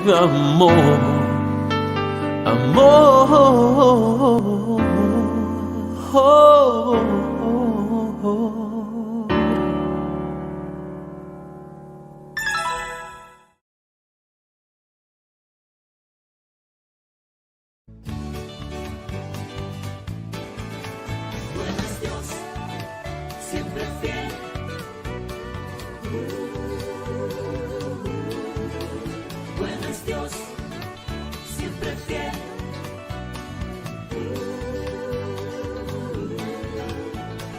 amor, amor. Siempre fiel. Bueno es Dios, siempre fiel.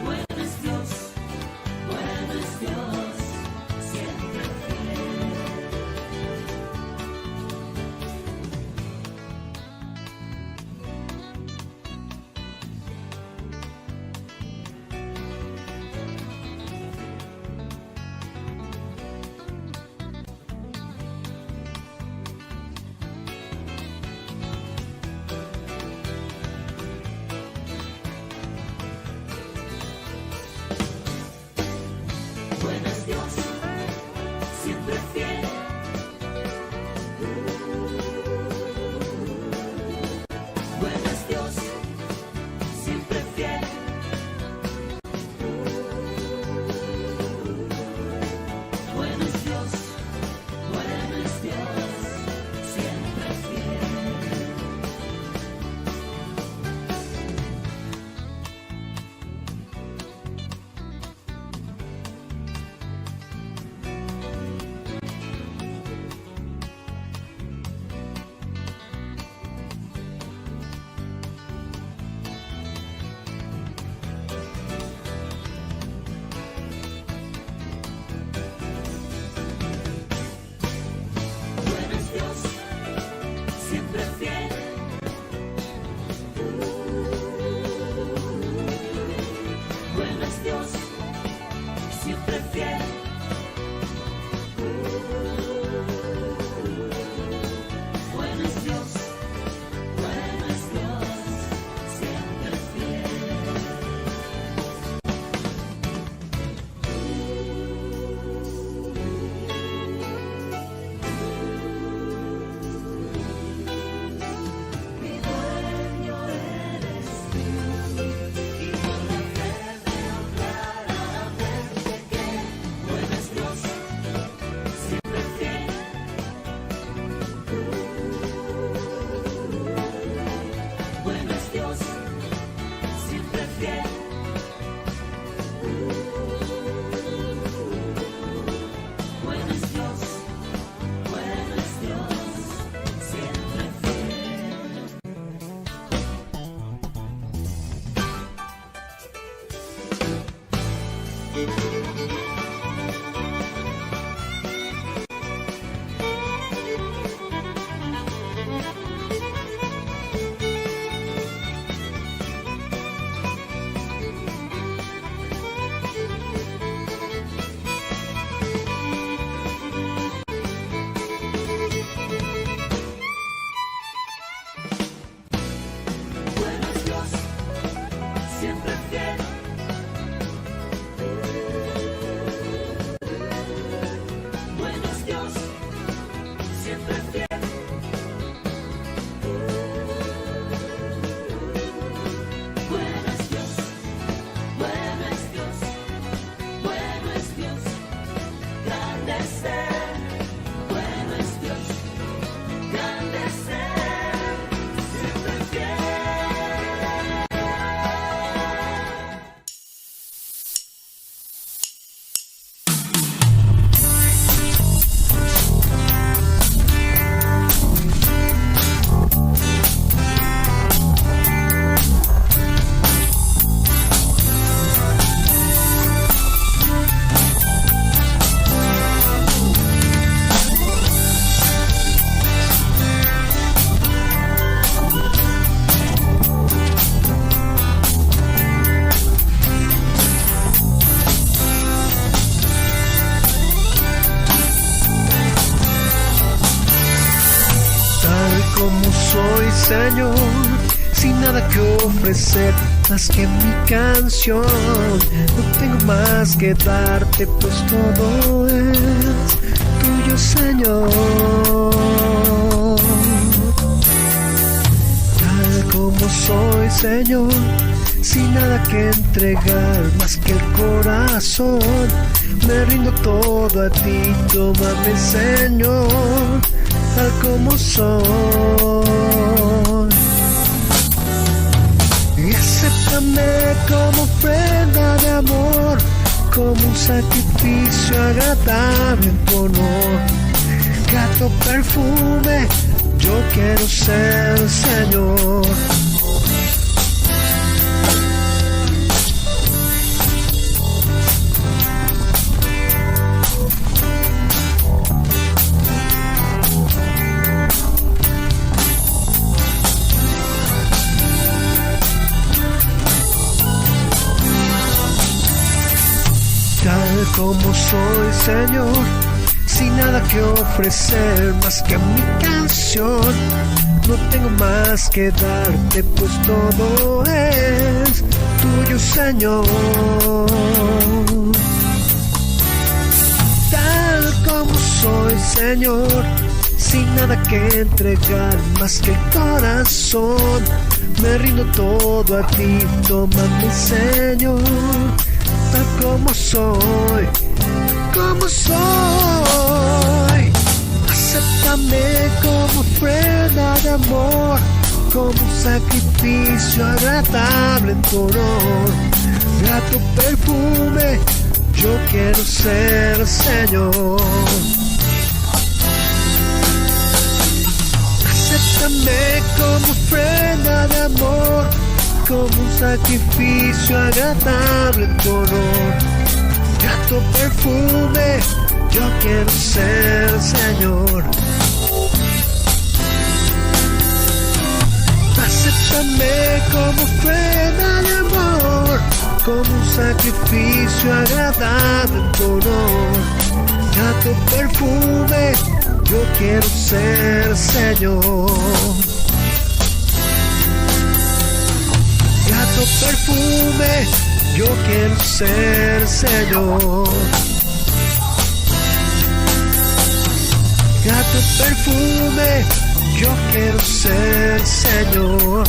Bueno es Dios, bueno es Dios, siempre bueno es Dios, siempre fiel. Bueno es Dios, siempre fiel. Bueno es Dios, bueno es Dios, siempre fiel. Bueno es Dios, siempre fiel. Bueno es Dios, siempre fiel. Bueno es Dios, bueno es Dios, siempre fiel. Mi dueño eres tú, y con la fe veo claramente que bueno es Dios, siempre fiel. Bueno es Dios, siempre fiel. Bueno es Dios, bueno es Dios, siempre fiel. Bueno es Dios, siempre fiel. Bueno es Dios, siempre fiel. Bueno es Dios, bueno es Dios, bueno es Dios. Grande es Él, bueno es Dios, grande es Él, siempre fiel. Como soy, Señor, sin nada que ofrecer más que mi canción. No tengo más que darte, pues todo es tuyo, Señor. Señor, sin nada que entregar más que el corazón. Me rindo todo a ti, tómame, Señor, tal como soy. Y acéptame como ofrenda de amor, como un sacrificio agradable en tu honor. Grato perfume, yo quiero ser, Señor. Tal como soy, Señor, sin nada que ofrecer más que mi canción. No tengo más que darte, pues todo es tuyo, Señor. Tal como soy, Señor, sin nada que entregar más que el corazón. Me rindo todo a ti, tómame, Señor, tal como soy, como soy. Acéptame como ofrenda de amor, como un sacrificio agradable en tu honor. Grato perfume, yo quiero ser, Señor. Acéptame como ofrenda de amor, como un sacrificio agradable en tu honor. Grato perfume, yo quiero ser, Señor. Acéptame como ofrenda de amor, como un sacrificio agradable en tu honor. Grato perfume, yo quiero ser, Señor. Grato perfume, yo quiero ser, Señor. Grato perfume, yo quiero ser, Señor.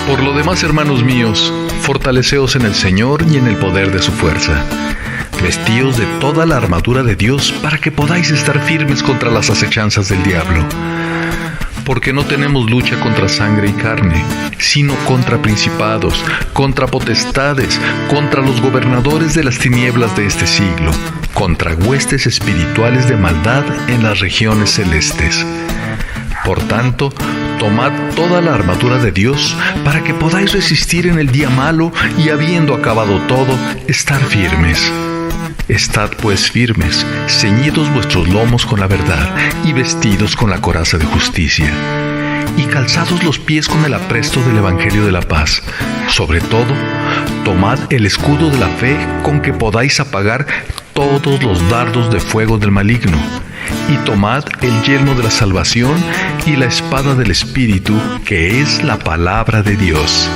Por lo demás, hermanos míos, fortaleceos en el Señor y en el poder de su fuerza. Vestíos de toda la armadura de Dios para que podáis estar firmes contra las acechanzas del diablo. Porque no tenemos lucha contra sangre y carne, sino contra principados, contra potestades, contra los gobernadores de las tinieblas de este siglo, contra huestes espirituales de maldad en las regiones celestes. Por tanto, tomad toda la armadura de Dios para que podáis resistir en el día malo y, habiendo acabado todo, estar firmes. Estad pues firmes, ceñidos vuestros lomos con la verdad y vestidos con la coraza de justicia, y calzados los pies con el apresto del Evangelio de la paz. Sobre todo, tomad el escudo de la fe con que podáis apagar todos los dardos de fuego del maligno, y tomad el yelmo de la salvación y la espada del Espíritu, que es la palabra de Dios.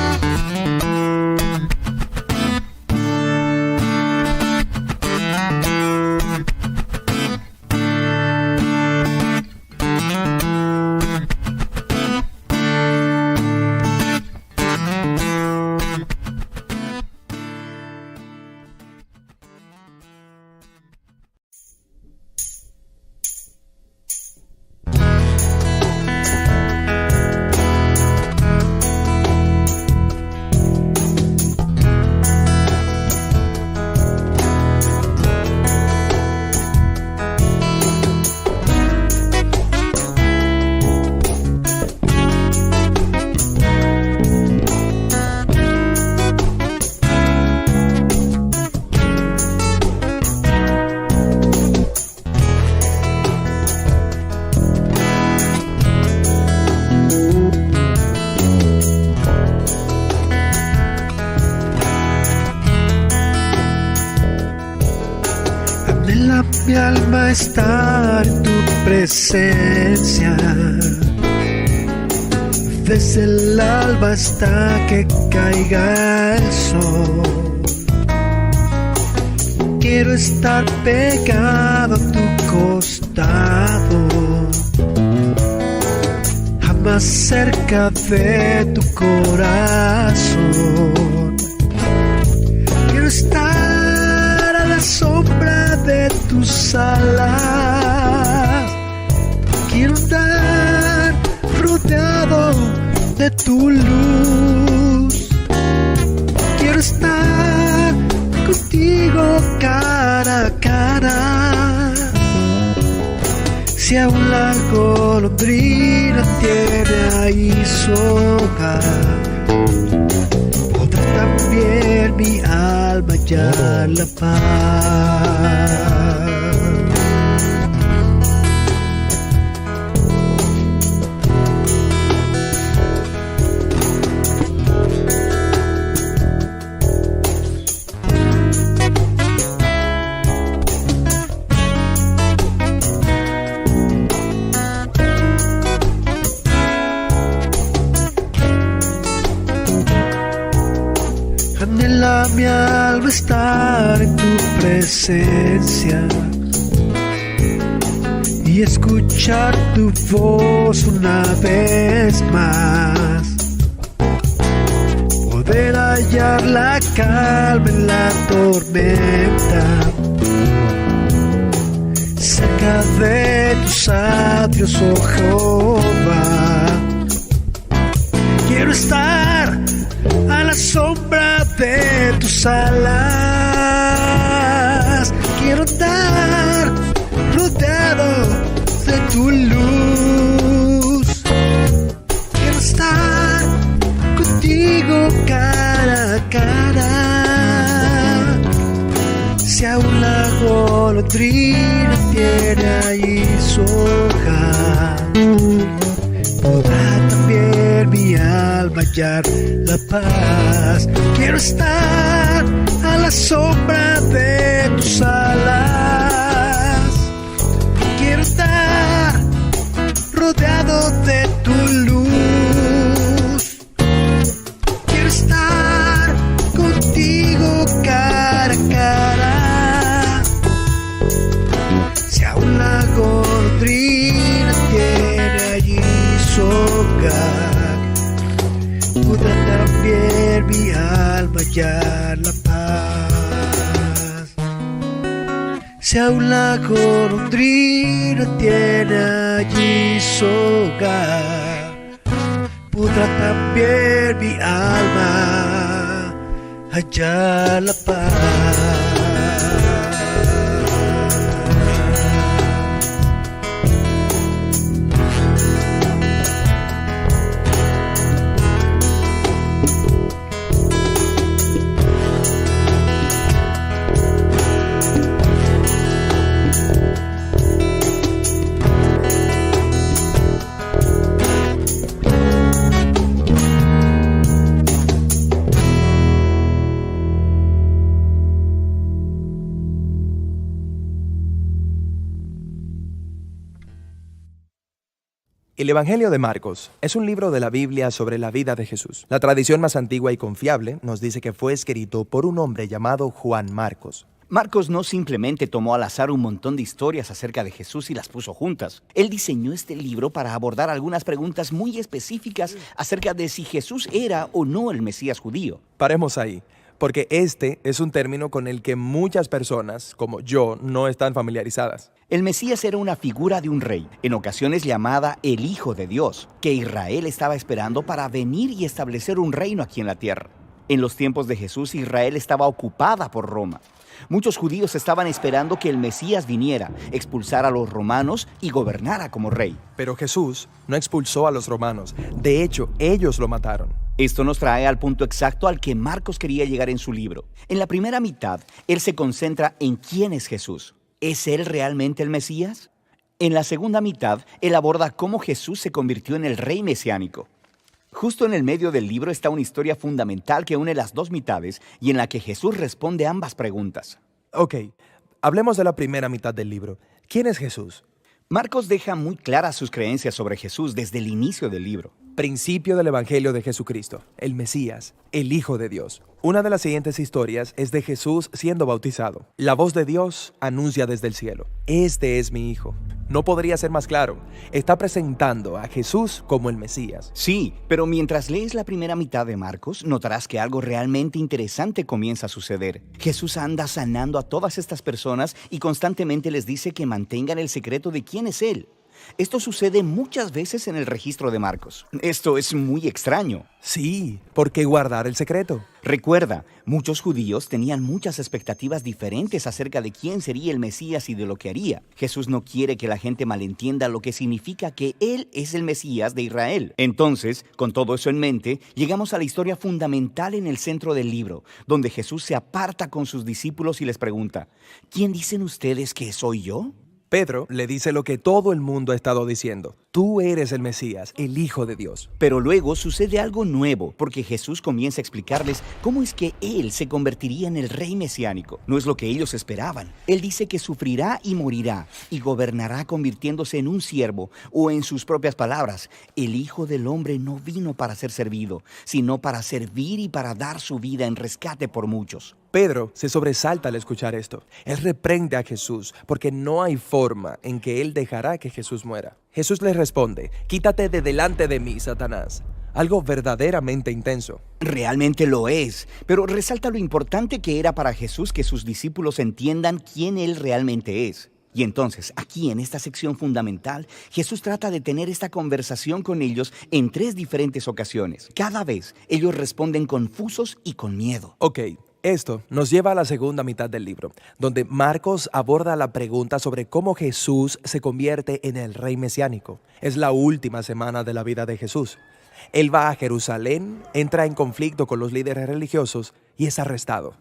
mi alma estar en tu presencia, desde el alba hasta que caiga el sol. Quiero estar pegado a tu costado, jamás cerca de tu corazón. Quiero estar a la sombra de tus alas. Quiero estar rodeado de tu luz. Quiero estar contigo cara a cara. Si aún la golondrina tiene ahí su hogar, podrá también mi alma hallar la paz. Anhela mi alma estar en tu presencia y escuchar tu voz una vez más. Poder hallar la calma en la tormenta, cerca de tus atrios, oh Jehová. Quiero estar a la sombra de tus alas. Quiero estar rodeado de tu luz. Quiero estar contigo cara a cara. Si aún la golondrina tiene ahí su hogar, podrá también mi alma hallar la paz. Quiero estar a la sombra de tus alas. Quiero estar rodeado de tu luz. Quiero estar contigo cara a cara. Si aún la golondrina tiene allí su hogar, podrá también mi alma hallar la paz. Si aún la golondrina tiene allí su hogar, podrá también mi alma hallar la paz. El Evangelio de Marcos es un libro de la Biblia sobre la vida de Jesús. La tradición más antigua y confiable nos dice que fue escrito por un hombre llamado Juan Marcos. Marcos no simplemente tomó al azar un montón de historias acerca de Jesús y las puso juntas. Él diseñó este libro para abordar algunas preguntas muy específicas acerca de si Jesús era o no el Mesías judío. Paremos ahí, porque este es un término con el que muchas personas, como yo, no están familiarizadas. El Mesías era una figura de un rey, en ocasiones llamada el Hijo de Dios, que Israel estaba esperando para venir y establecer un reino aquí en la tierra. En los tiempos de Jesús, Israel estaba ocupada por Roma. Muchos judíos estaban esperando que el Mesías viniera, expulsara a los romanos y gobernara como rey. Pero Jesús no expulsó a los romanos. De hecho, ellos lo mataron. Esto nos trae al punto exacto al que Marcos quería llegar en su libro. En la primera mitad, él se concentra en quién es Jesús. ¿Es él realmente el Mesías? En la segunda mitad, él aborda cómo Jesús se convirtió en el rey mesiánico. Justo en el medio del libro está una historia fundamental que une las dos mitades y en la que Jesús responde ambas preguntas. Ok, Hablemos de la primera mitad del libro. ¿Quién es Jesús? Marcos deja muy claras sus creencias sobre Jesús desde el inicio del libro. Principio del Evangelio de Jesucristo, el Mesías, el Hijo de Dios. Una de las siguientes historias es de Jesús siendo bautizado. La voz de Dios anuncia desde el cielo: este es mi Hijo. No podría ser más claro. Está presentando a Jesús como el Mesías. Sí, pero mientras lees la primera mitad de Marcos, notarás que algo realmente interesante comienza a suceder. Jesús anda sanando a todas estas personas y constantemente les dice que mantengan el secreto de quién es Él. Esto sucede muchas veces en el registro de Marcos. Esto es muy extraño. Sí, ¿por qué guardar el secreto? Recuerda, muchos judíos tenían muchas expectativas diferentes acerca de quién sería el Mesías y de lo que haría. Jesús no quiere que la gente malentienda lo que significa que Él es el Mesías de Israel. Entonces, con todo eso en mente, llegamos a la historia fundamental en el centro del libro, donde Jesús se aparta con sus discípulos y les pregunta: ¿quién dicen ustedes que soy yo? Pedro le dice lo que todo el mundo ha estado diciendo: tú eres el Mesías, el Hijo de Dios. Pero luego sucede algo nuevo, porque Jesús comienza a explicarles cómo es que Él se convertiría en el rey mesiánico. No es lo que ellos esperaban. Él dice que sufrirá y morirá, y gobernará convirtiéndose en un siervo, o en sus propias palabras: el Hijo del Hombre no vino para ser servido, sino para servir y para dar su vida en rescate por muchos. Pedro se sobresalta al escuchar esto. Él reprende a Jesús porque no hay forma en que él dejará que Jesús muera. Jesús le responde: quítate de delante de mí, Satanás. Algo verdaderamente intenso. Realmente lo es, pero resalta lo importante que era para Jesús que sus discípulos entiendan quién Él realmente es. Y entonces, aquí en esta sección fundamental, Jesús trata de tener esta conversación con ellos en 3 diferentes ocasiones. Cada vez, ellos responden confusos y con miedo. Ok. Esto nos lleva a la segunda mitad del libro, donde Marcos aborda la pregunta sobre cómo Jesús se convierte en el rey mesiánico. Es la última semana de la vida de Jesús. Él va a Jerusalén, entra en conflicto con los líderes religiosos y es arrestado.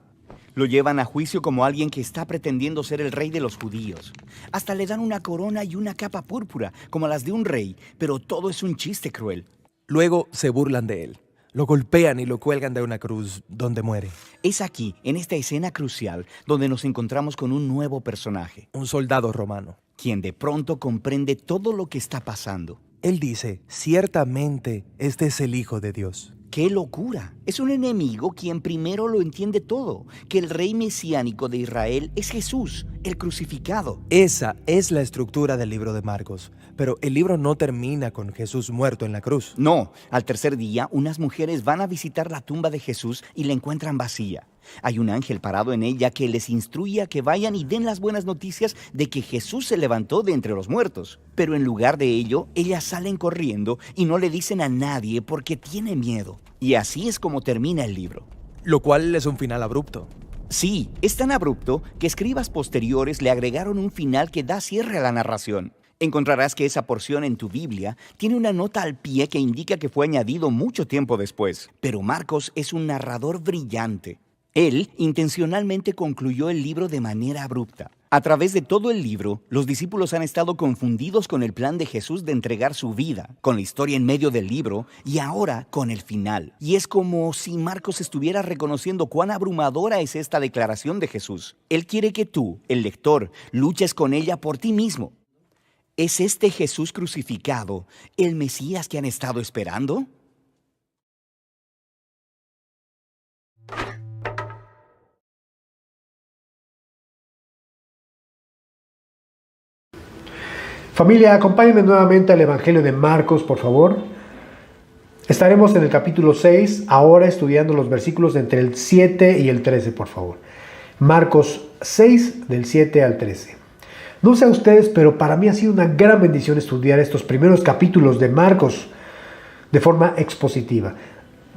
Lo llevan a juicio como alguien que está pretendiendo ser el rey de los judíos. Hasta le dan una corona y una capa púrpura, como las de un rey, pero todo es un chiste cruel. Luego se burlan de él. Lo golpean y lo cuelgan de una cruz, donde muere. Es aquí, en esta escena crucial, donde nos encontramos con un nuevo personaje, Un soldado romano. quien de pronto comprende todo lo que está pasando. Él dice: ciertamente este es el Hijo de Dios. ¡Qué locura! Es un enemigo quien primero lo entiende todo, que el rey mesiánico de Israel es Jesús, el crucificado. Esa es la estructura del libro de Marcos. Pero el libro no termina con Jesús muerto en la cruz. No, al tercer día, unas mujeres van a visitar la tumba de Jesús y la encuentran vacía. Hay un ángel parado en ella que les instruye a que vayan y den las buenas noticias de que Jesús se levantó de entre los muertos. Pero en lugar de ello, ellas salen corriendo y no le dicen a nadie porque tienen miedo. Y así es como termina el libro. Lo cual es un final abrupto. Sí, es tan abrupto que escribas posteriores le agregaron un final que da cierre a la narración. Encontrarás que esa porción en tu Biblia tiene una nota al pie que indica que fue añadido mucho tiempo después. Pero Marcos es un narrador brillante. Él intencionalmente concluyó el libro de manera abrupta. A través de todo el libro, los discípulos han estado confundidos con el plan de Jesús de entregar su vida, con la historia en medio del libro y ahora con el final. Y es como si Marcos estuviera reconociendo cuán abrumadora es esta declaración de Jesús. Él quiere que tú, el lector, luches con ella por ti mismo. ¿Es este Jesús crucificado el Mesías que han estado esperando? Familia, acompáñenme nuevamente al Evangelio de Marcos, por favor. Estaremos en el capítulo 6, ahora estudiando los versículos entre el 7 y el 13, por favor. Marcos 6, del 7 al 13. No sé a ustedes, pero para mí ha sido una gran bendición estudiar estos primeros capítulos de Marcos de forma expositiva.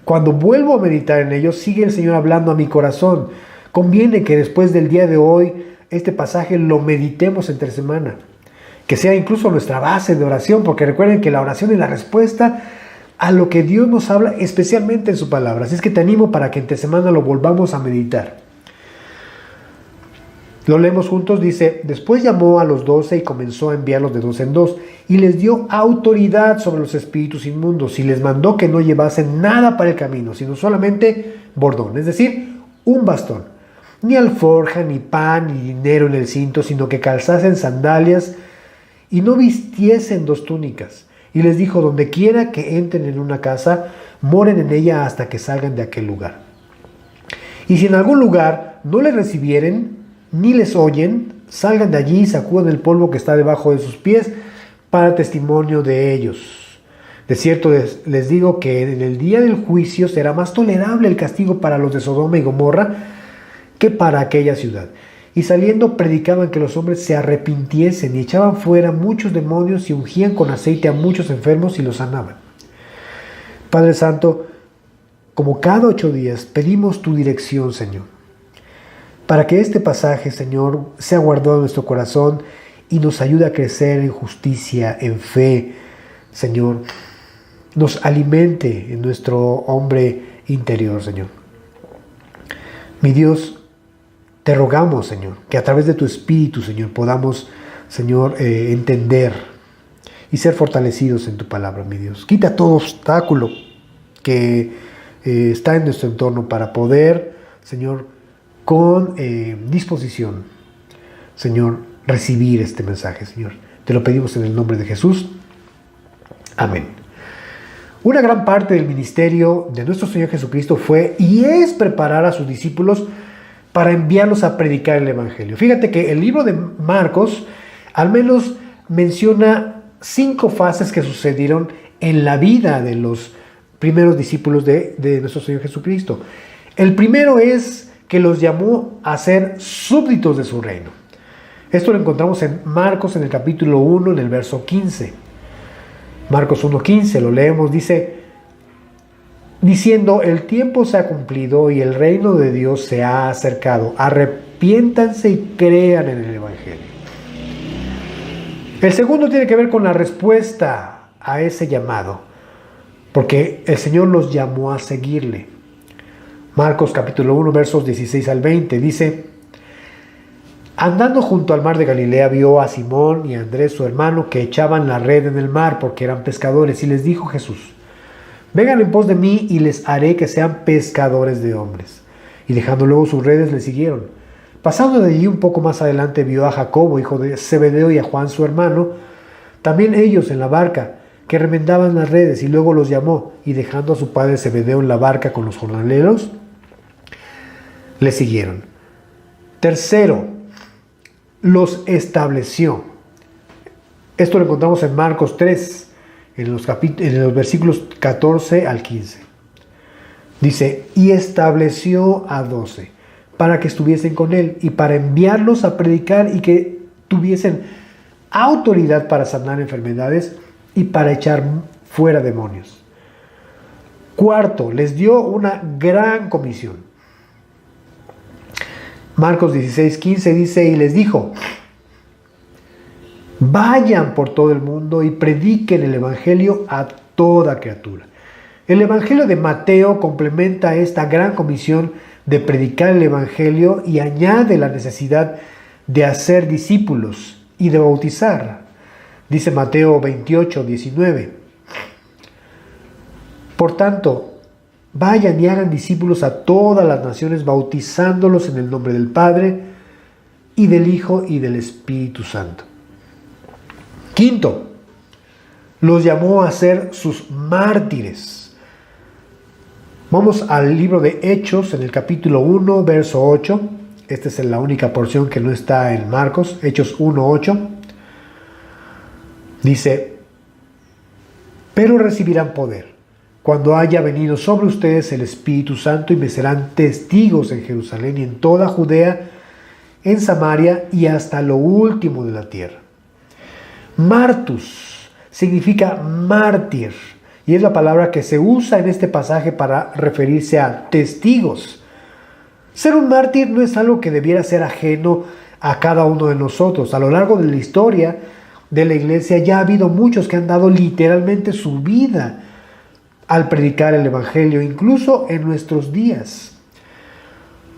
Cuando vuelvo a meditar en ellos, sigue el Señor hablando a mi corazón. Conviene que después del día de hoy, este pasaje lo meditemos entre semana. Que sea incluso nuestra base de oración, porque recuerden que la oración es la respuesta a lo que Dios nos habla, especialmente en su palabra. Así es que te animo para que entre semana lo volvamos a meditar. Lo leemos juntos, dice: después llamó a los 12 y comenzó a enviarlos de 2 en 2, y les dio autoridad sobre los espíritus inmundos, y les mandó que no llevasen nada para el camino, sino solamente bordón, es decir, un bastón. ni alforja, ni pan, ni dinero en el cinto, sino que calzasen sandalias y no vistiesen 2 túnicas. Y les dijo, donde quiera que entren en una casa, moren en ella hasta que salgan de aquel lugar. Y si en algún lugar no les recibieren, ni les oyen, salgan de allí y sacudan el polvo que está debajo de sus pies para testimonio de ellos. De cierto les digo que en el día del juicio será más tolerable el castigo para los de Sodoma y Gomorra que para aquella ciudad. Y saliendo predicaban que los hombres se arrepintiesen y echaban fuera muchos demonios y ungían con aceite a muchos enfermos y los sanaban. Padre Santo, como cada 8 días pedimos tu dirección, Señor, para que este pasaje, Señor, sea guardado en nuestro corazón y nos ayude a crecer en justicia, en fe, Señor, nos alimente en nuestro hombre interior, Señor. Mi Dios, te rogamos, Señor, que a través de tu Espíritu, Señor, podamos, Señor, entender y ser fortalecidos en tu palabra, mi Dios. Quita todo obstáculo que está en nuestro entorno para poder, Señor, con disposición, Señor, recibir este mensaje, Señor. Te lo pedimos en el nombre de Jesús. Amén. Una gran parte del ministerio de nuestro Señor Jesucristo fue y es preparar a sus discípulos para enviarlos a predicar el Evangelio. Fíjate que el libro de Marcos al menos menciona 5 fases que sucedieron en la vida de los primeros discípulos de nuestro Señor Jesucristo. El primero es que los llamó a ser súbditos de su reino. Esto lo encontramos en Marcos en el capítulo 1, en el verso 15. Marcos 1:15, lo leemos, dice, diciendo, el tiempo se ha cumplido y el reino de Dios se ha acercado. Arrepiéntanse y crean en el Evangelio. El segundo tiene que ver con la respuesta a ese llamado, porque el Señor los llamó a seguirle. Marcos capítulo 1, versos 16 al 20, dice, andando junto al mar de Galilea vio a Simón y a Andrés su hermano que echaban la red en el mar porque eran pescadores, y les dijo Jesús, vengan en pos de mí y les haré que sean pescadores de hombres. Y dejando luego sus redes le siguieron. Pasando de allí un poco más adelante vio a Jacobo, hijo de Zebedeo, y a Juan su hermano, también ellos en la barca, que remendaban las redes, y luego los llamó, y dejando a su padre Zebedeo en la barca con los jornaleros, le siguieron. Tercero, los estableció. Esto lo encontramos en Marcos 3, en los versículos 14 al 15. Dice, y estableció a 12 para que estuviesen con él y para enviarlos a predicar y que tuviesen autoridad para sanar enfermedades y para echar fuera demonios. Cuarto, les dio una gran comisión. Marcos 16:15 dice, y les dijo, vayan por todo el mundo y prediquen el Evangelio a toda criatura. El Evangelio de Mateo complementa esta gran comisión de predicar el Evangelio y añade la necesidad de hacer discípulos y de bautizar. Dice Mateo 28:19. Por tanto, vayan y hagan discípulos a todas las naciones, bautizándolos en el nombre del Padre, y del Hijo, y del Espíritu Santo. Quinto, los llamó a ser sus mártires. Vamos al libro de Hechos, en el capítulo 1, verso 8. Esta es la única porción que no está en Marcos. Hechos 1:8. Dice, pero recibirán poder cuando haya venido sobre ustedes el Espíritu Santo, y me serán testigos en Jerusalén y en toda Judea, en Samaria y hasta lo último de la tierra. Martus significa mártir, y es la palabra que se usa en este pasaje para referirse a testigos. Ser un mártir no es algo que debiera ser ajeno a cada uno de nosotros. A lo largo de la historia de la iglesia ya ha habido muchos que han dado literalmente su vida al predicar el Evangelio, incluso en nuestros días.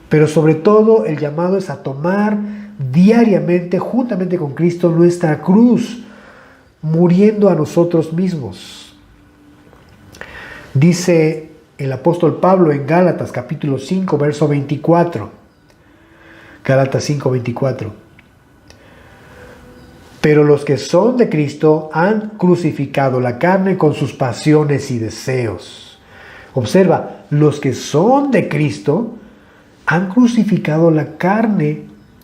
Pero sobre todo el llamado es a tomar diariamente, juntamente con Cristo, nuestra cruz, muriendo a nosotros mismos. Dice el apóstol Pablo en Gálatas capítulo 5, verso 24, Gálatas 5:24. Pero los que son de Cristo han crucificado la carne con sus pasiones y deseos. Observa, los que son de Cristo han crucificado la carne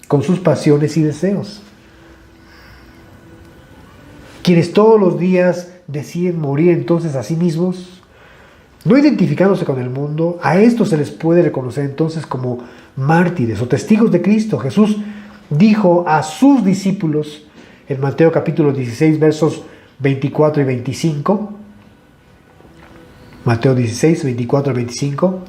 con sus pasiones y deseos. Quienes todos los días deciden morir entonces a sí mismos, no identificándose con el mundo, a estos se les puede reconocer entonces como mártires o testigos de Cristo. Jesús dijo a sus discípulos en Mateo capítulo 16, versos 24 y 25, Mateo 16, 24 y 25,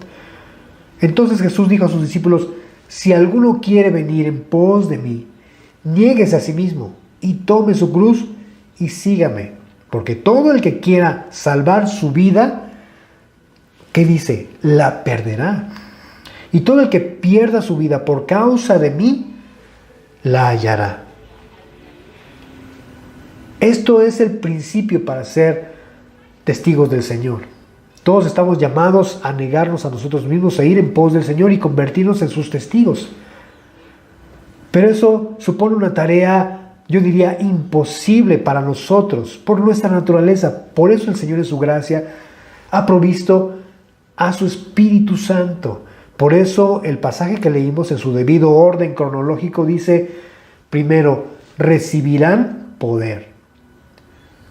entonces Jesús dijo a sus discípulos: si alguno quiere venir en pos de mí, niéguese a sí mismo y tome su cruz y sígame, porque todo el que quiera salvar su vida, ¿qué dice? La perderá. Y todo el que pierda su vida por causa de mí, la hallará. Esto es el principio para ser testigos del Señor. Todos estamos llamados a negarnos a nosotros mismos, a ir en pos del Señor y convertirnos en sus testigos. Pero eso supone una tarea, yo diría, imposible para nosotros, por nuestra naturaleza. Por eso el Señor en su gracia ha provisto a su Espíritu Santo. Por eso el pasaje que leímos en su debido orden cronológico dice: primero, recibirán poder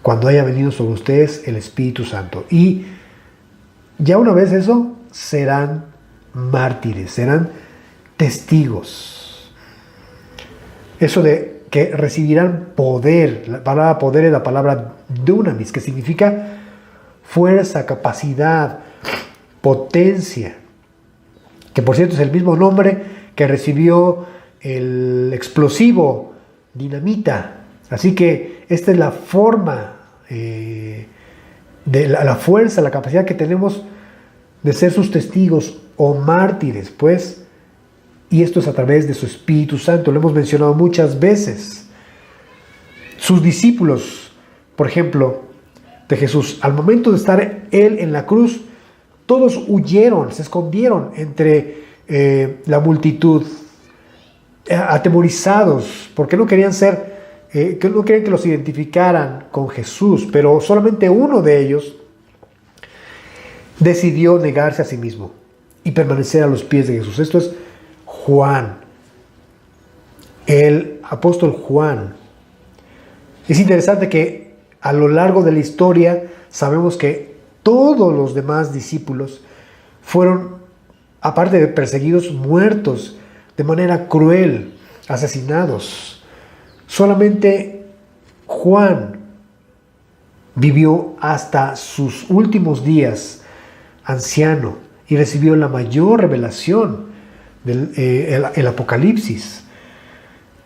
cuando haya venido sobre ustedes el Espíritu Santo. Y ya una vez eso, serán mártires, serán testigos. Eso de que recibirán poder, la palabra poder es la palabra dunamis, que significa fuerza, capacidad, potencia, que por cierto es el mismo nombre que recibió el explosivo dinamita. Así que esta es la forma de la fuerza, la capacidad que tenemos de ser sus testigos o mártires, pues, y esto es a través de su Espíritu Santo. Lo hemos mencionado muchas veces. Sus discípulos, por ejemplo, de Jesús, al momento de estar Él en la cruz, todos huyeron, se escondieron entre la multitud, atemorizados, porque no querían que no querían que los identificaran con Jesús, pero solamente uno de ellos decidió negarse a sí mismo y permanecer a los pies de Jesús. Esto es Juan, el apóstol Juan. Es interesante que a lo largo de la historia sabemos que todos los demás discípulos fueron, aparte de perseguidos, muertos de manera cruel, asesinados. Solamente Juan vivió hasta sus últimos días anciano y recibió la mayor revelación del Apocalipsis.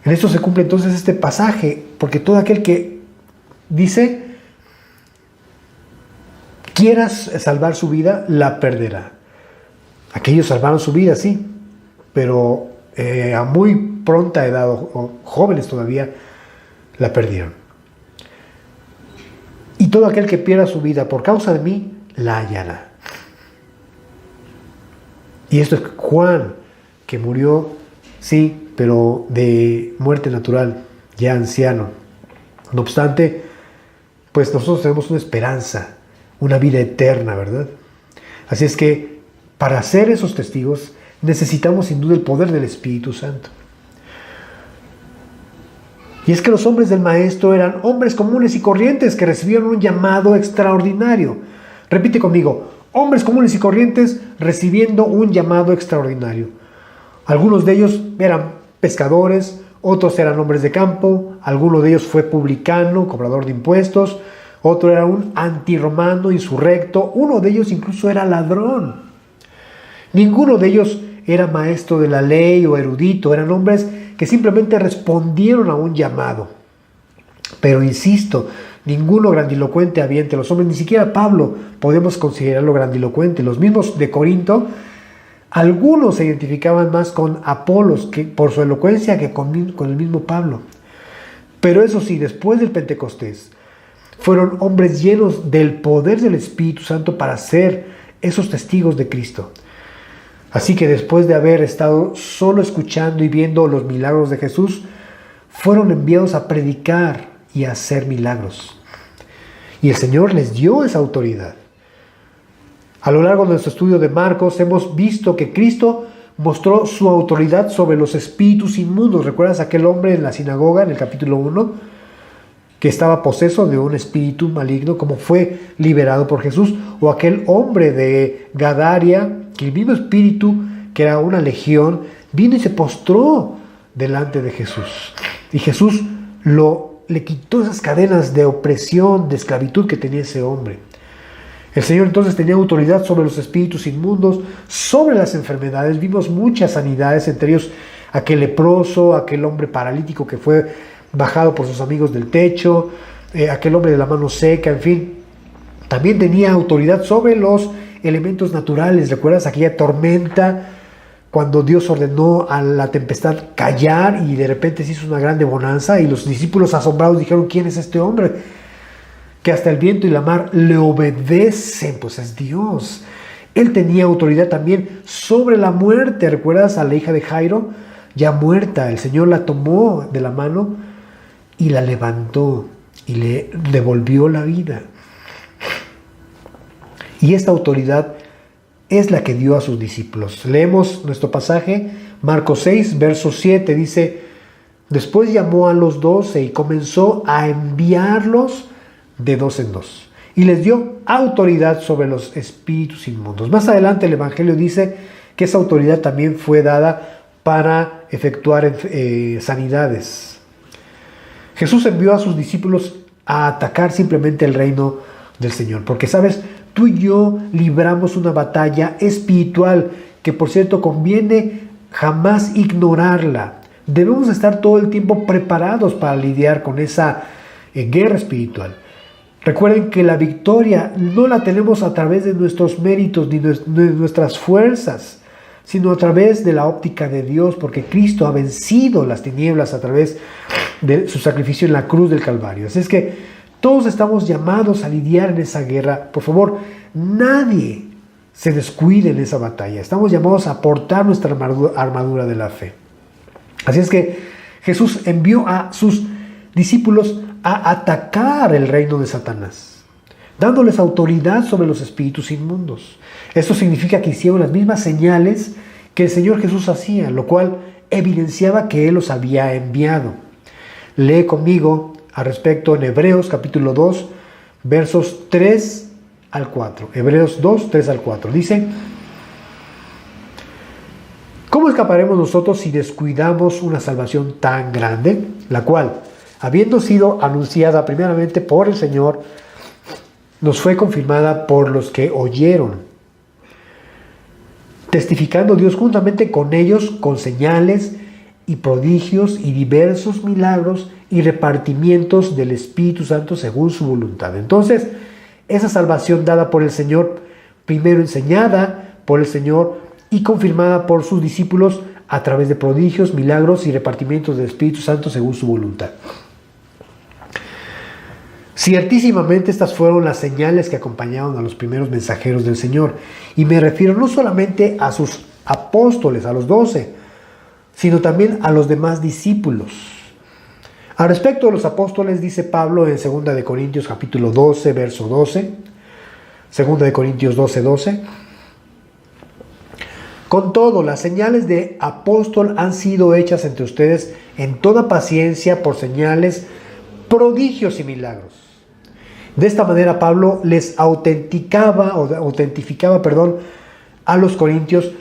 En esto se cumple entonces este pasaje, porque todo aquel que dice quieras salvar su vida, la perderá. Aquellos salvaron su vida, sí, pero a muy pronta edad, o jóvenes todavía, la perdieron. Y todo aquel que pierda su vida por causa de mí, la hallará. Y esto es Juan, que murió, sí, pero de muerte natural, ya anciano. No obstante, pues nosotros tenemos una esperanza, una vida eterna, ¿verdad? Así es que para ser esos testigos necesitamos sin duda el poder del Espíritu Santo. Y es que los hombres del Maestro eran hombres comunes y corrientes que recibieron un llamado extraordinario. Repite conmigo: hombres comunes y corrientes recibiendo un llamado extraordinario. Algunos de ellos eran pescadores, otros eran hombres de campo, alguno de ellos fue publicano, cobrador de impuestos, otro era un antirromano, insurrecto, uno de ellos incluso era ladrón. Ninguno de ellos era maestro de la ley o erudito, eran hombres que simplemente respondieron a un llamado. Pero insisto, ninguno grandilocuente había entre los hombres, ni siquiera Pablo podemos considerarlo grandilocuente. Los mismos de Corinto, algunos se identificaban más con Apolos que por su elocuencia que con el mismo Pablo. Pero eso sí, después del Pentecostés, fueron hombres llenos del poder del Espíritu Santo para ser esos testigos de Cristo. Así que después de haber estado solo escuchando y viendo los milagros de Jesús, fueron enviados a predicar y a hacer milagros. Y el Señor les dio esa autoridad. A lo largo de nuestro estudio de Marcos hemos visto que Cristo mostró su autoridad sobre los espíritus inmundos. ¿Recuerdas aquel hombre en la sinagoga en el capítulo 1 que estaba poseso de un espíritu maligno, como fue liberado por Jesús? O aquel hombre de Gadaria, que el mismo espíritu, que era una legión, vino y se postró delante de Jesús. Y Jesús le quitó esas cadenas de opresión, de esclavitud que tenía ese hombre. El Señor entonces tenía autoridad sobre los espíritus inmundos, sobre las enfermedades. Vimos muchas sanidades, entre ellos aquel leproso, aquel hombre paralítico que fue bajado por sus amigos del techo, aquel hombre de la mano seca, en fin. También tenía autoridad sobre los elementos naturales. ¿Recuerdas aquella tormenta cuando Dios ordenó a la tempestad callar y de repente se hizo una grande bonanza? Y los discípulos asombrados dijeron: ¿quién es este hombre que hasta el viento y la mar le obedecen? Pues es Dios. Él tenía autoridad también sobre la muerte. ¿Recuerdas a la hija de Jairo? Ya muerta, el Señor la tomó de la mano y la levantó y le devolvió la vida. Y esta autoridad es la que dio a sus discípulos. Leemos nuestro pasaje, Marcos 6, verso 7, dice: después llamó a los 12 y comenzó a enviarlos de dos en dos, y les dio autoridad sobre los espíritus inmundos. Más adelante el Evangelio dice que esa autoridad también fue dada para efectuar sanidades. Jesús envió a sus discípulos a atacar simplemente el reino del Señor, porque sabes, tú y yo libramos una batalla espiritual que, por cierto, conviene jamás ignorarla. Debemos estar todo el tiempo preparados para lidiar con esa guerra espiritual. Recuerden que la victoria no la tenemos a través de nuestros méritos ni de nuestras fuerzas, sino a través de la óptica de Dios, porque Cristo ha vencido las tinieblas a través de su sacrificio en la cruz del Calvario. Así es que todos estamos llamados a lidiar en esa guerra. Por favor, nadie se descuide en esa batalla. Estamos llamados a aportar nuestra armadura de la fe. Así es que Jesús envió a sus discípulos a atacar el reino de Satanás, dándoles autoridad sobre los espíritus inmundos. Esto significa que hicieron las mismas señales que el Señor Jesús hacía, lo cual evidenciaba que Él los había enviado. Lee conmigo al respecto en Hebreos capítulo 2, versos 3 al 4. Hebreos 2, 3 al 4. Dice: ¿cómo escaparemos nosotros si descuidamos una salvación tan grande, la cual, habiendo sido anunciada primeramente por el Señor, nos fue confirmada por los que oyeron, testificando Dios juntamente con ellos con señales y prodigios y diversos milagros y repartimientos del Espíritu Santo según su voluntad? Entonces, esa salvación dada por el Señor, primero enseñada por el Señor y confirmada por sus discípulos a través de prodigios, milagros y repartimientos del Espíritu Santo según su voluntad. Ciertísimamente estas fueron las señales que acompañaron a los primeros mensajeros del Señor. Y me refiero no solamente a sus apóstoles, a los 12, sino también a los demás discípulos. Al respecto de los apóstoles, dice Pablo en 2 de Corintios capítulo 12, verso 12. 2 de Corintios 12, 12. Con todo, las señales de apóstol han sido hechas entre ustedes en toda paciencia por señales, prodigios y milagros. De esta manera Pablo les autentificaba a los corintios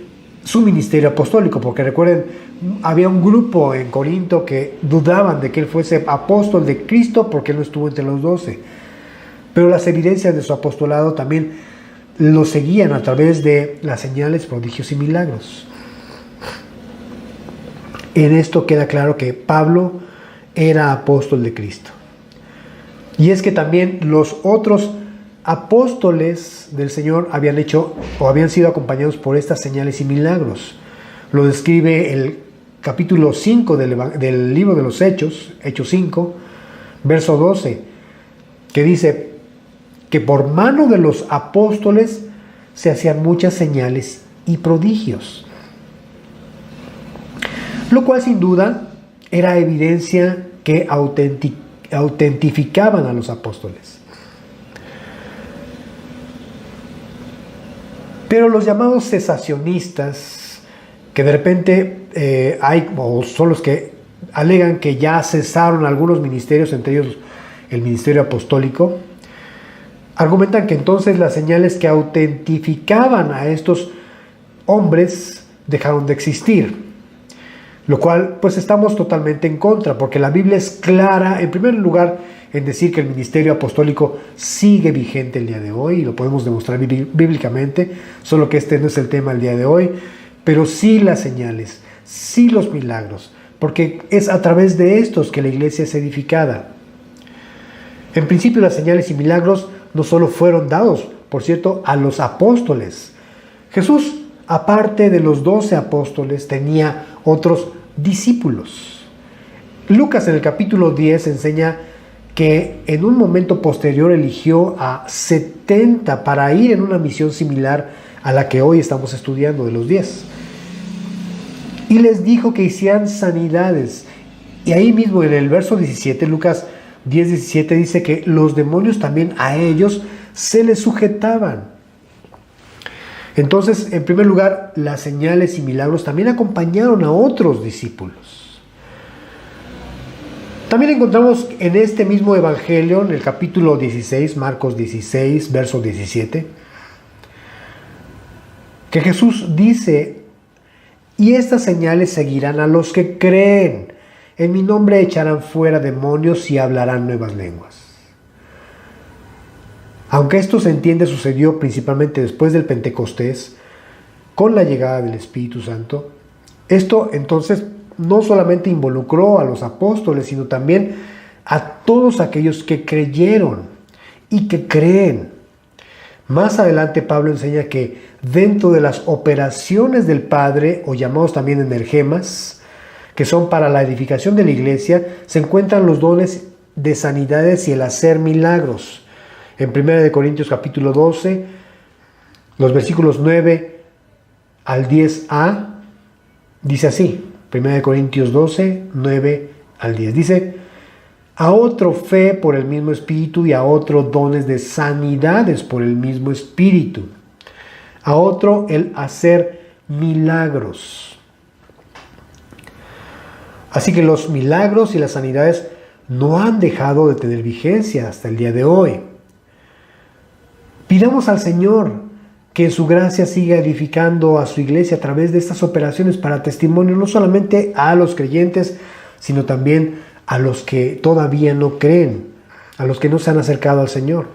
su ministerio apostólico, porque recuerden, había un grupo en Corinto que dudaban de que él fuese apóstol de Cristo porque él no estuvo entre los 12. Pero las evidencias de su apostolado también lo seguían a través de las señales, prodigios y milagros. En esto queda claro que Pablo era apóstol de Cristo. Y es que también los otros apóstoles del Señor habían hecho o habían sido acompañados por estas señales y milagros. Lo describe el capítulo 5 del libro de los Hechos, Hechos 5, verso 12, que dice que por mano de los apóstoles se hacían muchas señales y prodigios. lo cual sin duda era evidencia que autentificaban a los apóstoles. Pero los llamados cesacionistas, que de repente son los que alegan que ya cesaron algunos ministerios, entre ellos el ministerio apostólico, argumentan que entonces las señales que autentificaban a estos hombres dejaron de existir, lo cual pues estamos totalmente en contra, porque la Biblia es clara, en primer lugar, en decir que el ministerio apostólico sigue vigente el día de hoy, y lo podemos demostrar bíblicamente, solo que este no es el tema el día de hoy, pero sí las señales, sí los milagros, porque es a través de estos que la iglesia es edificada. En principio, las señales y milagros no solo fueron dados, por cierto, a los apóstoles. Jesús, aparte de los 12 apóstoles, tenía otros discípulos. Lucas en el capítulo 10 enseña que en un momento posterior eligió a 70 para ir en una misión similar a la que hoy estamos estudiando de los 10. Y les dijo que hicieran sanidades. Y ahí mismo en el verso 17, Lucas 10:17 dice que los demonios también a ellos se les sujetaban. Entonces, en primer lugar, las señales y milagros también acompañaron a otros discípulos. También encontramos en este mismo evangelio, en el capítulo 16, Marcos 16, verso 17, que Jesús dice: y estas señales seguirán a los que creen. En mi nombre echarán fuera demonios y hablarán nuevas lenguas. Aunque esto se entiende sucedió principalmente después del Pentecostés, con la llegada del Espíritu Santo, esto entonces no solamente involucró a los apóstoles, sino también a todos aquellos que creyeron y que creen. Más adelante Pablo enseña que dentro de las operaciones del Padre, o llamados también energemas, que son para la edificación de la iglesia, se encuentran los dones de sanidades y el hacer milagros. En 1 Corintios capítulo 12, los versículos 9 al 10a, dice así, 1 Corintios 12, 9 al 10. Dice: a otro fe por el mismo Espíritu, y a otro dones de sanidades por el mismo Espíritu. A otro el hacer milagros. Así que los milagros y las sanidades no han dejado de tener vigencia hasta el día de hoy. Pidamos al Señor que en su gracia siga edificando a su iglesia a través de estas operaciones para testimonio, no solamente a los creyentes, sino también a los que todavía no creen, a los que no se han acercado al Señor.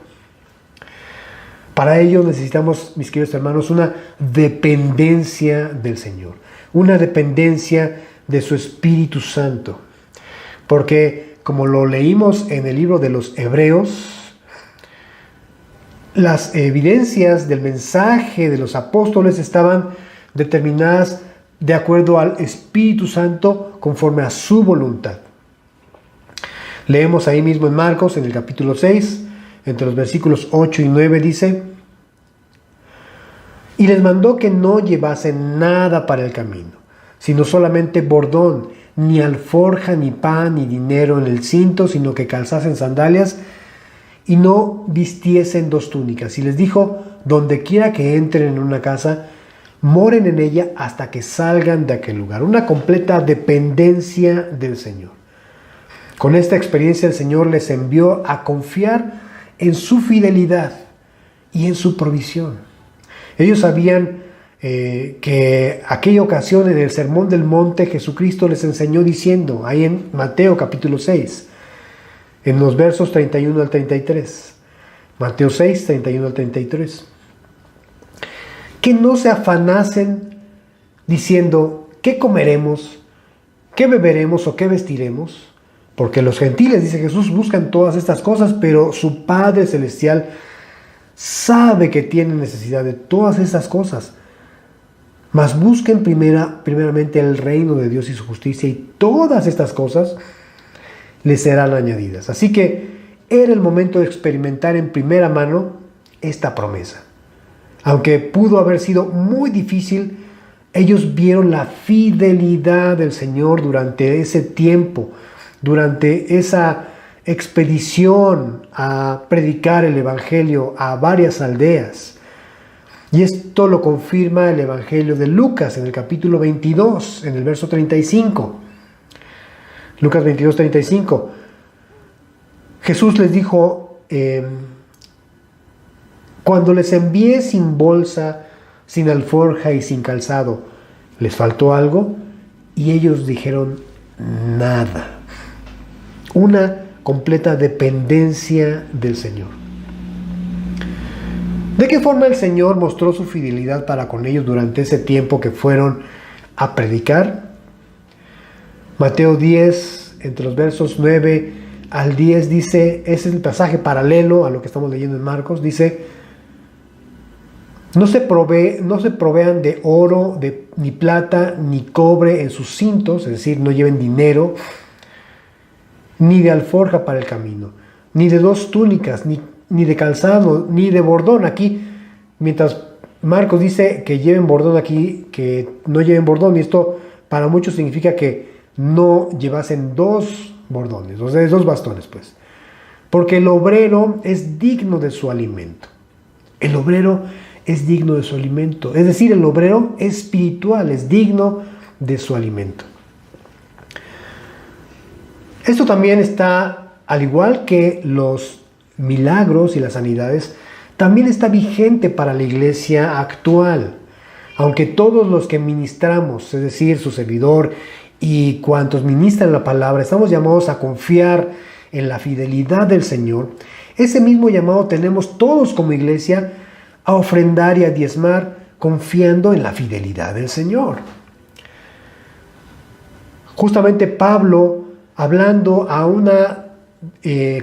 Para ello necesitamos, mis queridos hermanos, una dependencia del Señor, una dependencia de su Espíritu Santo. Porque, como lo leímos en el libro de los Hebreos, las evidencias del mensaje de los apóstoles estaban determinadas de acuerdo al Espíritu Santo conforme a su voluntad. Leemos ahí mismo en Marcos, en el capítulo 6, entre los versículos 8 y 9, dice: y les mandó que no llevasen nada para el camino, sino solamente bordón, ni alforja, ni pan, ni dinero en el cinto, sino que calzasen sandalias y no vistiesen 2 túnicas. Y les dijo: donde quiera que entren en una casa, moren en ella hasta que salgan de aquel lugar. Una completa dependencia del Señor. Con esta experiencia el Señor les envió a confiar en su fidelidad y en su provisión. Ellos sabían que aquella ocasión en el Sermón del Monte Jesucristo les enseñó diciendo, ahí en Mateo capítulo 6, en los versos 31 al 33, Mateo 6, 31 al 33, que no se afanasen diciendo: ¿qué comeremos? ¿Qué beberemos o qué vestiremos? Porque los gentiles, dice Jesús, buscan todas estas cosas, pero su Padre Celestial sabe que tienen necesidad de todas estas cosas. Mas busquen primeramente el reino de Dios y su justicia, y todas estas cosas les serán añadidas. Así que era el momento de experimentar en primera mano esta promesa. Aunque pudo haber sido muy difícil Ellos vieron la fidelidad del Señor durante ese tiempo, durante esa expedición a predicar el Evangelio a varias aldeas. Y esto lo confirma el Evangelio de Lucas en el capítulo 22, en el verso 35. Lucas 22, 35. Jesús les dijo, cuando les envié sin bolsa, sin alforja y sin calzado, ¿les faltó algo? Y ellos dijeron, nada. Una completa dependencia del Señor. ¿De qué forma el Señor mostró su fidelidad para con ellos durante ese tiempo que fueron a predicar? Mateo 10, entre los versos 9 al 10 dice, ese es el pasaje paralelo a lo que estamos leyendo en Marcos, dice, no se provean de oro, ni plata, ni cobre en sus cintos, es decir, no lleven dinero, ni de alforja para el camino, ni de 2 túnicas, ni de calzado, ni de bordón. Aquí, mientras Marcos dice que lleven bordón, aquí que no lleven bordón, y esto para muchos significa que no llevasen 2 bordones, o sea, 2 bastones, pues. Porque el obrero es digno de su alimento. El obrero es digno de su alimento. Es decir, el obrero espiritual es digno de su alimento. Esto también está, al igual que los milagros y las sanidades, también está vigente para la iglesia actual. Aunque todos los que ministramos, es decir, su servidor y cuantos ministran la palabra, estamos llamados a confiar en la fidelidad del Señor, ese mismo llamado tenemos todos como iglesia a ofrendar y a diezmar confiando en la fidelidad del Señor. Justamente Pablo, hablando a una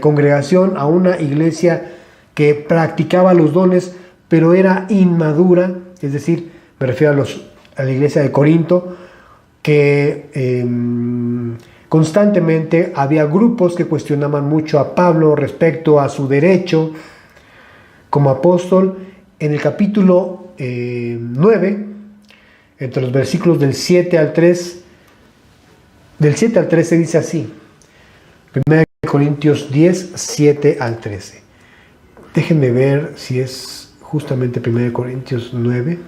congregación, a una iglesia que practicaba los dones, pero era inmadura, es decir, me refiero a la iglesia de Corinto, que constantemente había grupos que cuestionaban mucho a Pablo respecto a su derecho como apóstol. En el capítulo 9, entre los versículos del 7 al 3, del 7 al 13 dice así, 1 Corintios 10, 7 al 13. Déjenme ver si es justamente 1 Corintios 9.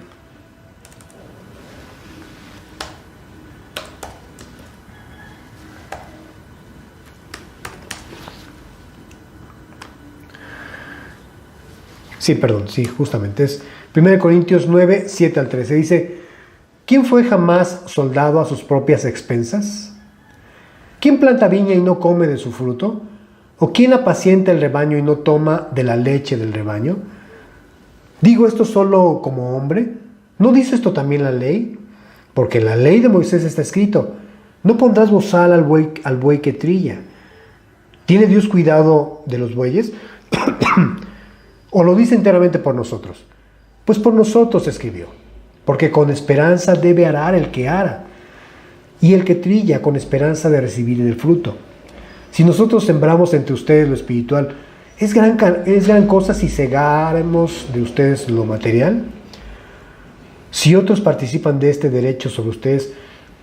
Sí, perdón, sí, justamente es 1 Corintios 9, 7 al 13. Dice, ¿quién fue jamás soldado a sus propias expensas? ¿Quién planta viña y no come de su fruto? ¿O quién apacienta el rebaño y no toma de la leche del rebaño? ¿Digo esto solo como hombre? ¿No dice esto también la ley? Porque en la ley de Moisés está escrito, no pondrás bozal al buey que trilla. ¿Tiene Dios cuidado de los bueyes? ¿O lo dice enteramente por nosotros? Pues por nosotros escribió, porque con esperanza debe arar el que ara, y el que trilla con esperanza de recibir el fruto. Si nosotros sembramos entre ustedes lo espiritual, ¿es gran cosa si segáramos de ustedes lo material? Si otros participan de este derecho sobre ustedes,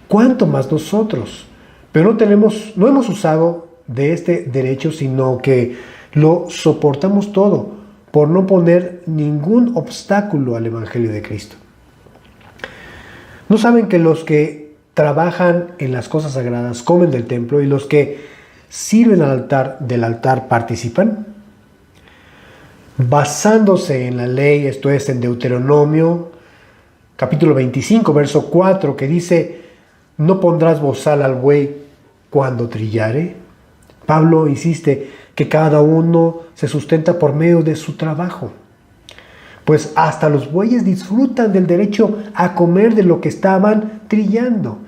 ¿cuánto más nosotros? Pero no hemos usado de este derecho, sino que lo soportamos todo, por no poner ningún obstáculo al Evangelio de Cristo. ¿No saben que los que trabajan en las cosas sagradas comen del templo y los que sirven del altar participan? Basándose en la ley, esto es en Deuteronomio, capítulo 25, verso 4, que dice, no pondrás bozal al buey cuando trillare. Pablo insiste que cada uno se sustenta por medio de su trabajo. Pues hasta los bueyes disfrutan del derecho a comer de lo que estaban trillando.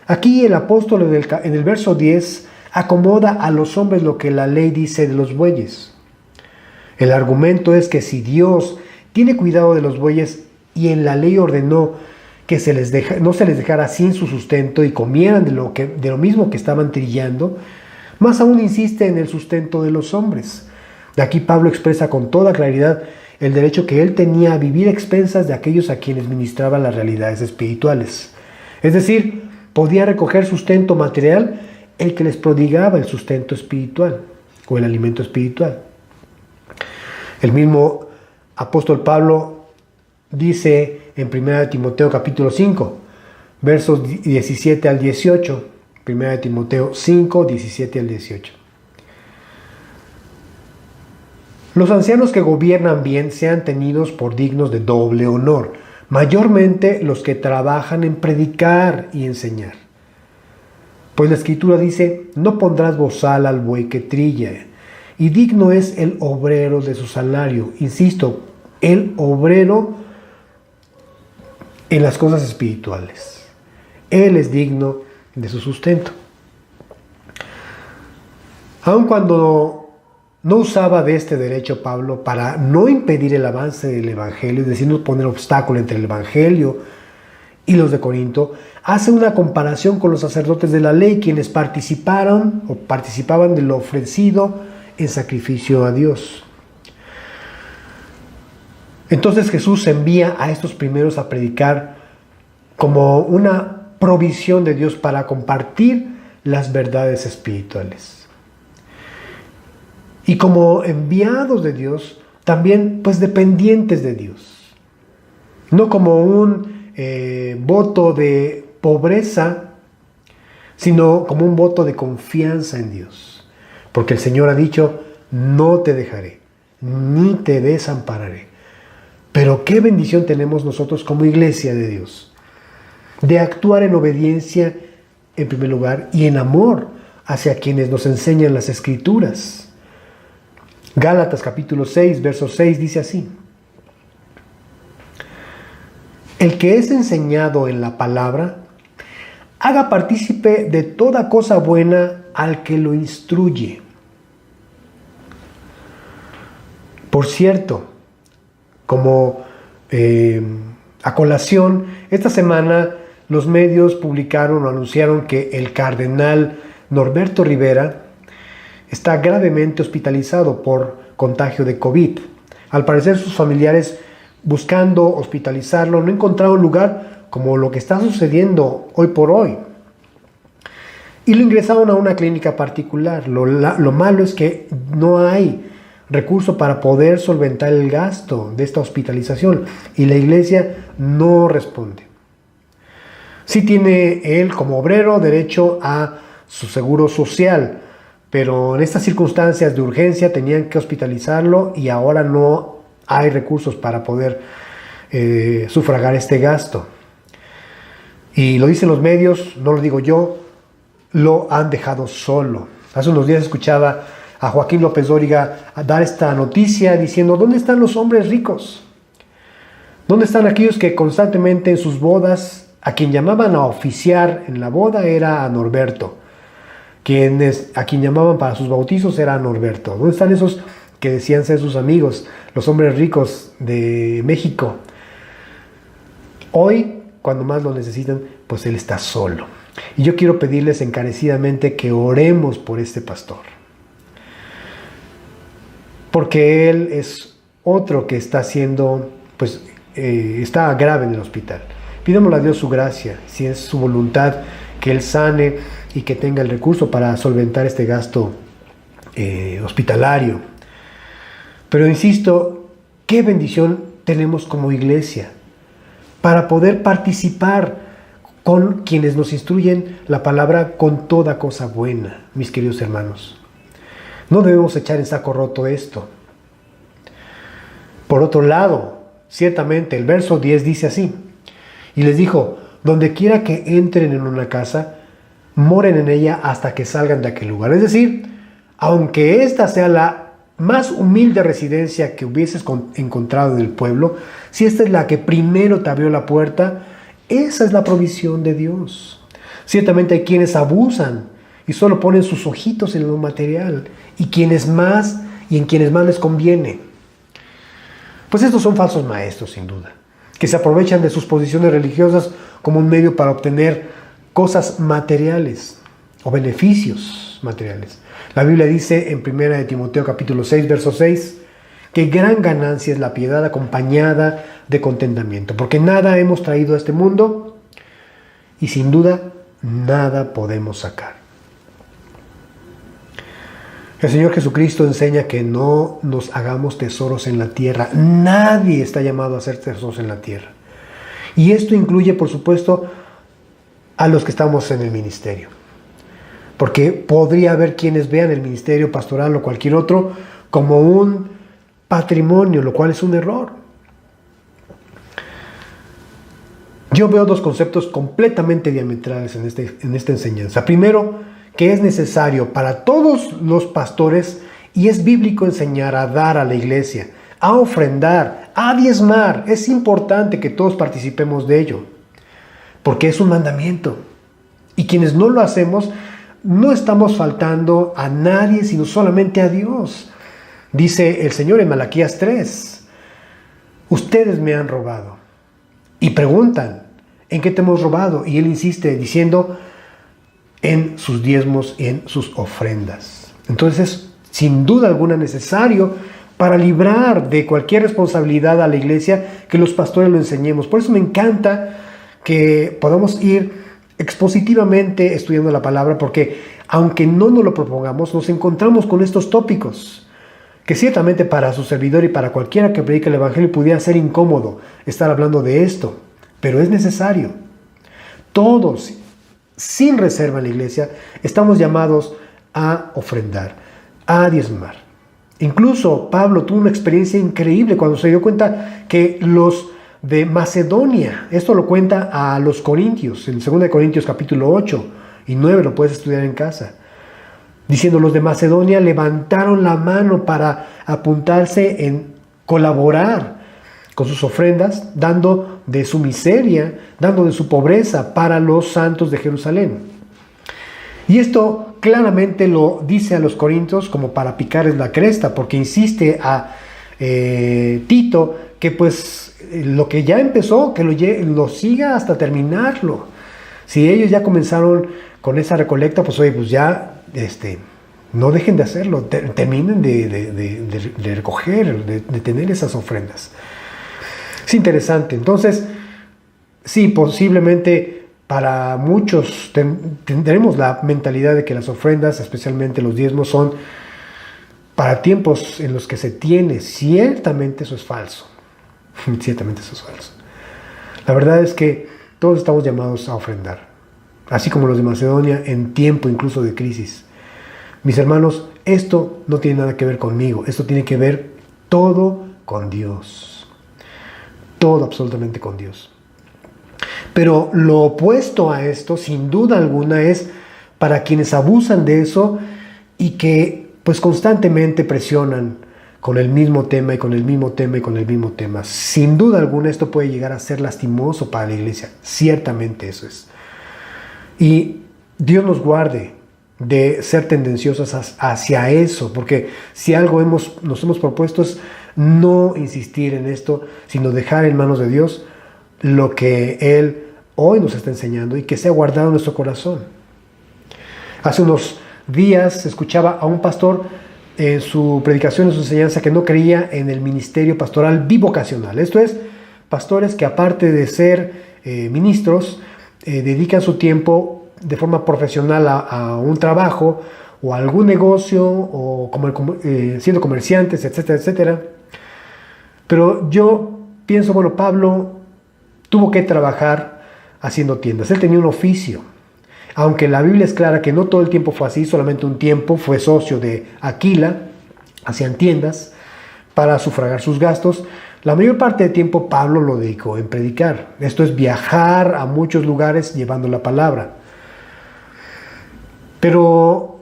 Aquí el apóstol en el verso 10 acomoda a los hombres lo que la ley dice de los bueyes. El argumento es que si Dios tiene cuidado de los bueyes y en la ley ordenó que no se les dejara sin su sustento y comieran de lo mismo que estaban trillando, más aún insiste en el sustento de los hombres. De aquí Pablo expresa con toda claridad el derecho que él tenía a vivir a expensas de aquellos a quienes ministraba las realidades espirituales. Es decir, podía recoger sustento material el que les prodigaba el sustento espiritual o el alimento espiritual. El mismo apóstol Pablo dice en 1 Timoteo capítulo 5, versos 17 al 18, 1 Timoteo 5, 17 al 18. Los ancianos que gobiernan bien sean tenidos por dignos de doble honor, mayormente los que trabajan en predicar y enseñar. Pues la Escritura dice, no pondrás bozal al buey que trilla, y digno es el obrero de su salario. Insisto, el obrero en las cosas espirituales. Él es digno de su sustento. Aun cuando no usaba de este derecho Pablo para no impedir el avance del Evangelio, es decir, no poner obstáculo entre el Evangelio y los de Corinto, hace una comparación con los sacerdotes de la ley, quienes participaban de lo ofrecido en sacrificio a Dios. Entonces Jesús envía a estos primeros a predicar como una provisión de Dios para compartir las verdades espirituales. Y como enviados de Dios, también pues dependientes de Dios. No como un voto de pobreza, sino como un voto de confianza en Dios. Porque el Señor ha dicho, no te dejaré, ni te desampararé. Pero qué bendición tenemos nosotros como iglesia de Dios, de actuar en obediencia en primer lugar y en amor hacia quienes nos enseñan las Escrituras. Gálatas capítulo 6, verso 6 dice así: el que es enseñado en la palabra, haga partícipe de toda cosa buena al que lo instruye. Por cierto, como a colación, esta semana los medios publicaron o anunciaron que el cardenal Norberto Rivera está gravemente hospitalizado por contagio de COVID. Al parecer sus familiares, buscando hospitalizarlo, no encontraron lugar como lo que está sucediendo hoy por hoy. Y lo ingresaron a una clínica particular. Lo malo es que no hay recurso para poder solventar el gasto de esta hospitalización y la iglesia no responde. Sí tiene él como obrero derecho a su seguro social, pero en estas circunstancias de urgencia tenían que hospitalizarlo y ahora no hay recursos para poder sufragar este gasto. Y lo dicen los medios, no lo digo yo, lo han dejado solo. Hace unos días escuchaba a Joaquín López Dóriga dar esta noticia diciendo, ¿dónde están los hombres ricos? ¿Dónde están aquellos que constantemente en sus bodas, a quien llamaban a oficiar en la boda era a Norberto? A quien llamaban para sus bautizos era a Norberto. ¿Dónde están esos que decían ser sus amigos, los hombres ricos de México? Hoy, cuando más lo necesitan, pues él está solo. Y yo quiero pedirles encarecidamente que oremos por este pastor. Porque él es otro que está siendo, está grave en el hospital. Pidámosle a Dios su gracia, si es su voluntad, que él sane y que tenga el recurso para solventar este gasto hospitalario. Pero insisto, qué bendición tenemos como iglesia para poder participar con quienes nos instruyen la palabra con toda cosa buena, mis queridos hermanos. No debemos echar en saco roto esto. Por otro lado, ciertamente el verso 10 dice así: y les dijo, donde quiera que entren en una casa, moren en ella hasta que salgan de aquel lugar. Es decir, aunque esta sea la más humilde residencia que hubieses encontrado en el pueblo, si esta es la que primero te abrió la puerta, esa es la provisión de Dios. Ciertamente hay quienes abusan y solo ponen sus ojitos en lo material, y en quienes más les conviene. Pues estos son falsos maestros, sin duda, que se aprovechan de sus posiciones religiosas como un medio para obtener cosas materiales o beneficios materiales. La Biblia dice en 1 Timoteo capítulo 6, verso 6, qué gran ganancia es la piedad acompañada de contentamiento, porque nada hemos traído a este mundo y sin duda nada podemos sacar. El Señor Jesucristo enseña que no nos hagamos tesoros en la tierra. Nadie está llamado a hacer tesoros en la tierra. Y esto incluye, por supuesto, a los que estamos en el ministerio. Porque podría haber quienes vean el ministerio pastoral o cualquier otro como un patrimonio, lo cual es un error. Yo veo dos conceptos completamente diametrales en esta enseñanza. Primero, que es necesario para todos los pastores y es bíblico enseñar a dar a la iglesia, a ofrendar, a diezmar. Es importante que todos participemos de ello, porque es un mandamiento. Y quienes no lo hacemos, no estamos faltando a nadie, sino solamente a Dios. Dice el Señor en Malaquías 3, ustedes me han robado. Y preguntan, ¿en qué te hemos robado? Y Él insiste diciendo, en sus diezmos y en sus ofrendas. Entonces es sin duda alguna necesario para librar de cualquier responsabilidad a la iglesia que los pastores lo enseñemos. Por eso me encanta que podamos ir expositivamente estudiando la palabra, porque aunque no nos lo propongamos, nos encontramos con estos tópicos que ciertamente para su servidor y para cualquiera que predique el evangelio pudiera ser incómodo estar hablando de esto, pero es necesario. Todos, sin reserva en la iglesia, estamos llamados a ofrendar, a diezmar. Incluso Pablo tuvo una experiencia increíble cuando se dio cuenta que los de Macedonia, esto lo cuenta a los Corintios, en 2 Corintios capítulo 8 y 9, lo puedes estudiar en casa, diciendo, los de Macedonia levantaron la mano para apuntarse en colaborar con sus ofrendas, dando de su miseria, dando de su pobreza para los santos de Jerusalén. Y esto claramente lo dice a los corintios como para picarles la cresta, porque insiste a Tito que pues lo que ya empezó, que lo siga hasta terminarlo. Si ellos ya comenzaron con esa recolecta, pues oye, pues ya no dejen de hacerlo, terminen de recoger, de tener esas ofrendas. Es interesante. Entonces, sí, posiblemente para muchos tendremos la mentalidad de que las ofrendas, especialmente los diezmos, son para tiempos en los que se tiene. Ciertamente eso es falso. Ciertamente eso es falso. La verdad es que todos estamos llamados a ofrendar, así como los de Macedonia, en tiempo incluso de crisis. Mis hermanos, esto no tiene nada que ver conmigo. Esto tiene que ver todo con Dios. Todo absolutamente con Dios. Pero lo opuesto a esto, sin duda alguna, es para quienes abusan de eso y que pues constantemente presionan con el mismo tema y con el mismo tema y con el mismo tema. Sin duda alguna esto puede llegar a ser lastimoso para la iglesia. Ciertamente eso es. Y Dios nos guarde de ser tendenciosos hacia eso, porque si algo nos hemos propuesto es no insistir en esto, sino dejar en manos de Dios lo que Él hoy nos está enseñando y que sea guardado en nuestro corazón. Hace unos días escuchaba a un pastor en su predicación, en su enseñanza, que no creía en el ministerio pastoral bivocacional. Esto es, pastores que aparte de ser ministros, dedican su tiempo de forma profesional a un trabajo o a algún negocio o siendo comerciantes, etcétera, etcétera. Pero yo pienso, bueno, Pablo tuvo que trabajar haciendo tiendas. Él tenía un oficio. Aunque la Biblia es clara que no todo el tiempo fue así, solamente un tiempo fue socio de Aquila, hacían tiendas para sufragar sus gastos. La mayor parte del tiempo Pablo lo dedicó en predicar. Esto es viajar a muchos lugares llevando la palabra. Pero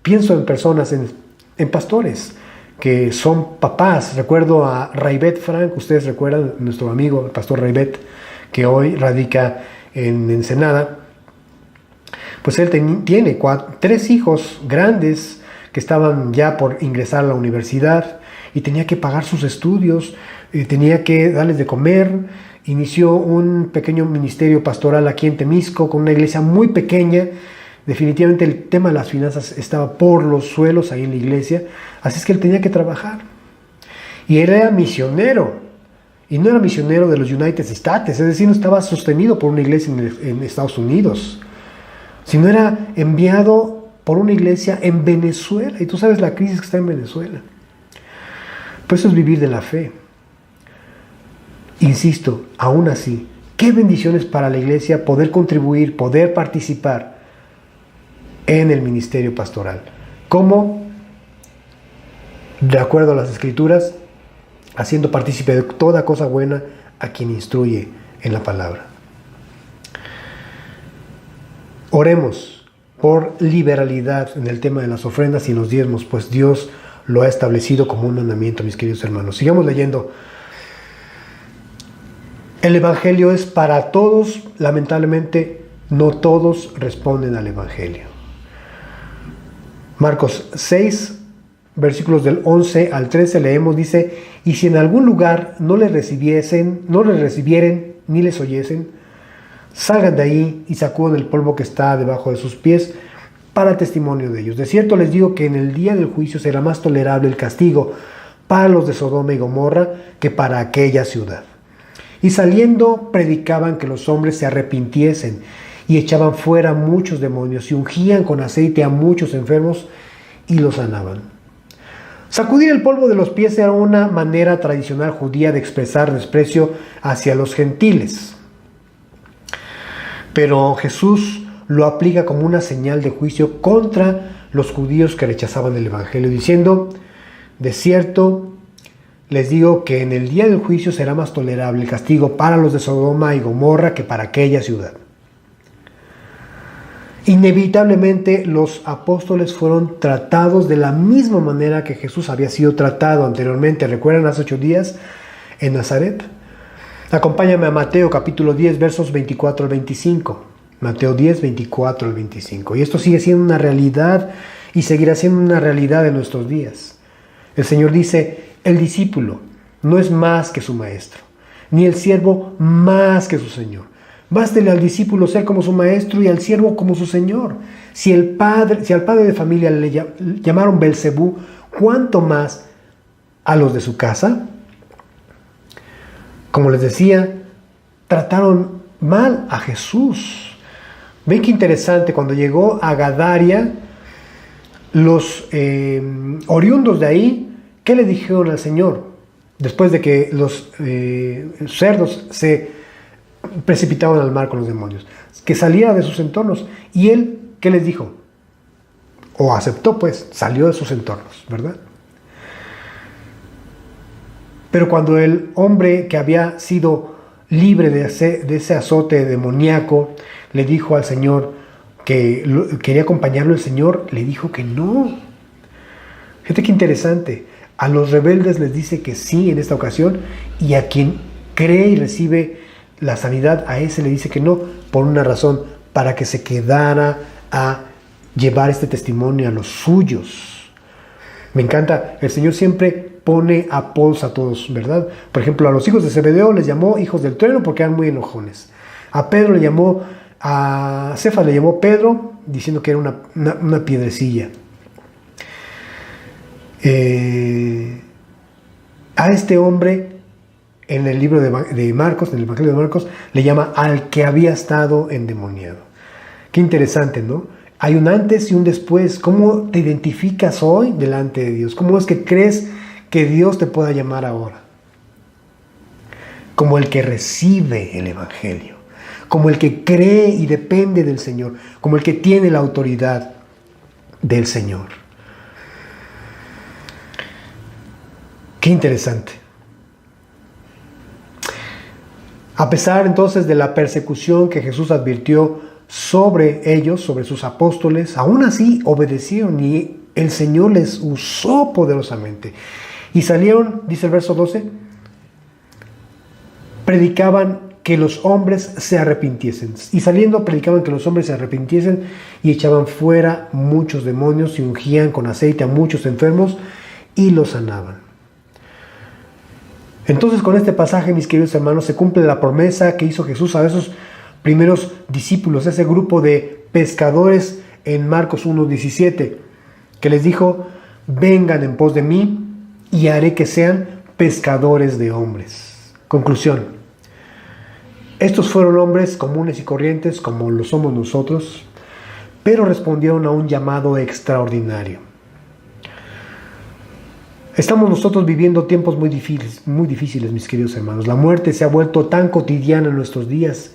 pienso en personas, en pastores que son papás. Recuerdo a Raibet Frank, ustedes recuerdan, nuestro amigo, el pastor Raibet, que hoy radica en Ensenada. Pues él tiene 3 hijos grandes que estaban ya por ingresar a la universidad y tenía que pagar sus estudios, tenía que darles de comer. Inició un pequeño ministerio pastoral aquí en Temisco con una iglesia muy pequeña. Definitivamente el tema de las finanzas estaba por los suelos ahí en la iglesia, así es que él tenía que trabajar. Y él era misionero. Y no era misionero de los United States, es decir, no estaba sostenido por una iglesia en Estados Unidos, sino era enviado por una iglesia en Venezuela. Y tú sabes la crisis que está en Venezuela. Pues eso es vivir de la fe. Insisto, aún así, qué bendiciones para la iglesia poder contribuir, poder participar en el ministerio pastoral. ¿Cómo? De acuerdo a las Escrituras, haciendo partícipe de toda cosa buena a quien instruye en la palabra. Oremos por liberalidad en el tema de las ofrendas y los diezmos, pues Dios lo ha establecido como un mandamiento, mis queridos hermanos. Sigamos leyendo. El Evangelio es para todos. Lamentablemente, no todos responden al Evangelio. Marcos 6, versículos del 11 al 13 leemos, dice: y si en algún lugar no les recibieren ni les oyesen, salgan de ahí y sacudan el polvo que está debajo de sus pies para testimonio de ellos. De cierto les digo que en el día del juicio será más tolerable el castigo para los de Sodoma y Gomorra que para aquella ciudad. Y saliendo predicaban que los hombres se arrepintiesen y echaban fuera muchos demonios y ungían con aceite a muchos enfermos y los sanaban. Sacudir el polvo de los pies era una manera tradicional judía de expresar desprecio hacia los gentiles. Pero Jesús lo aplica como una señal de juicio contra los judíos que rechazaban el Evangelio, diciendo: de cierto les digo que en el día del juicio será más tolerable el castigo para los de Sodoma y Gomorra que para aquella ciudad. Inevitablemente los apóstoles fueron tratados de la misma manera que Jesús había sido tratado anteriormente. ¿Recuerdan hace 8 días en Nazaret? Acompáñame a Mateo capítulo 10, versos 24 al 25. Mateo 10, 24 al 25. Y esto sigue siendo una realidad y seguirá siendo una realidad en nuestros días. El Señor dice: el discípulo no es más que su maestro, ni el siervo más que su señor. Bástele al discípulo ser como su maestro y al siervo como su señor. Si al padre de familia le llamaron Belcebú, ¿cuánto más a los de su casa? Como les decía, trataron mal a Jesús. Ven qué interesante, cuando llegó a Gadaria, los oriundos de ahí, ¿qué le dijeron al Señor? Después de que los cerdos se precipitaban al mar con los demonios, que saliera de sus entornos. Y él, ¿qué les dijo? O aceptó, pues, salió de sus entornos, ¿verdad? Pero cuando el hombre que había sido libre de ese azote demoníaco le dijo al Señor que quería acompañarlo, el Señor le dijo que no. Fíjate qué interesante. A los rebeldes les dice que sí en esta ocasión, y a quien cree y recibe la sanidad, a ese le dice que no, por una razón: para que se quedara a llevar este testimonio a los suyos. Me encanta, el Señor siempre pone apodos a todos, ¿verdad? Por ejemplo, a los hijos de Zebedeo les llamó hijos del trueno porque eran muy enojones. A Pedro le llamó, a Cefas le llamó Pedro, diciendo que era una piedrecilla. A este hombre, en el libro de Marcos, en el Evangelio de Marcos, le llama al que había estado endemoniado. Qué interesante, ¿no? Hay un antes y un después. ¿Cómo te identificas hoy delante de Dios? ¿Cómo es que crees que Dios te pueda llamar ahora? Como el que recibe el Evangelio, como el que cree y depende del Señor, como el que tiene la autoridad del Señor. Qué interesante. A pesar entonces de la persecución que Jesús advirtió sobre ellos, sobre sus apóstoles, aún así obedecieron y el Señor les usó poderosamente. Y salieron, dice el verso 12, predicaban que los hombres se arrepintiesen. Y saliendo predicaban que los hombres se arrepintiesen y echaban fuera muchos demonios y ungían con aceite a muchos enfermos y los sanaban. Entonces, con este pasaje, mis queridos hermanos, se cumple la promesa que hizo Jesús a esos primeros discípulos, ese grupo de pescadores en Marcos 1:17, que les dijo: vengan en pos de mí y haré que sean pescadores de hombres. Conclusión. Estos fueron hombres comunes y corrientes como lo somos nosotros, pero respondieron a un llamado extraordinario. Estamos nosotros viviendo tiempos muy difíciles, mis queridos hermanos. La muerte se ha vuelto tan cotidiana en nuestros días.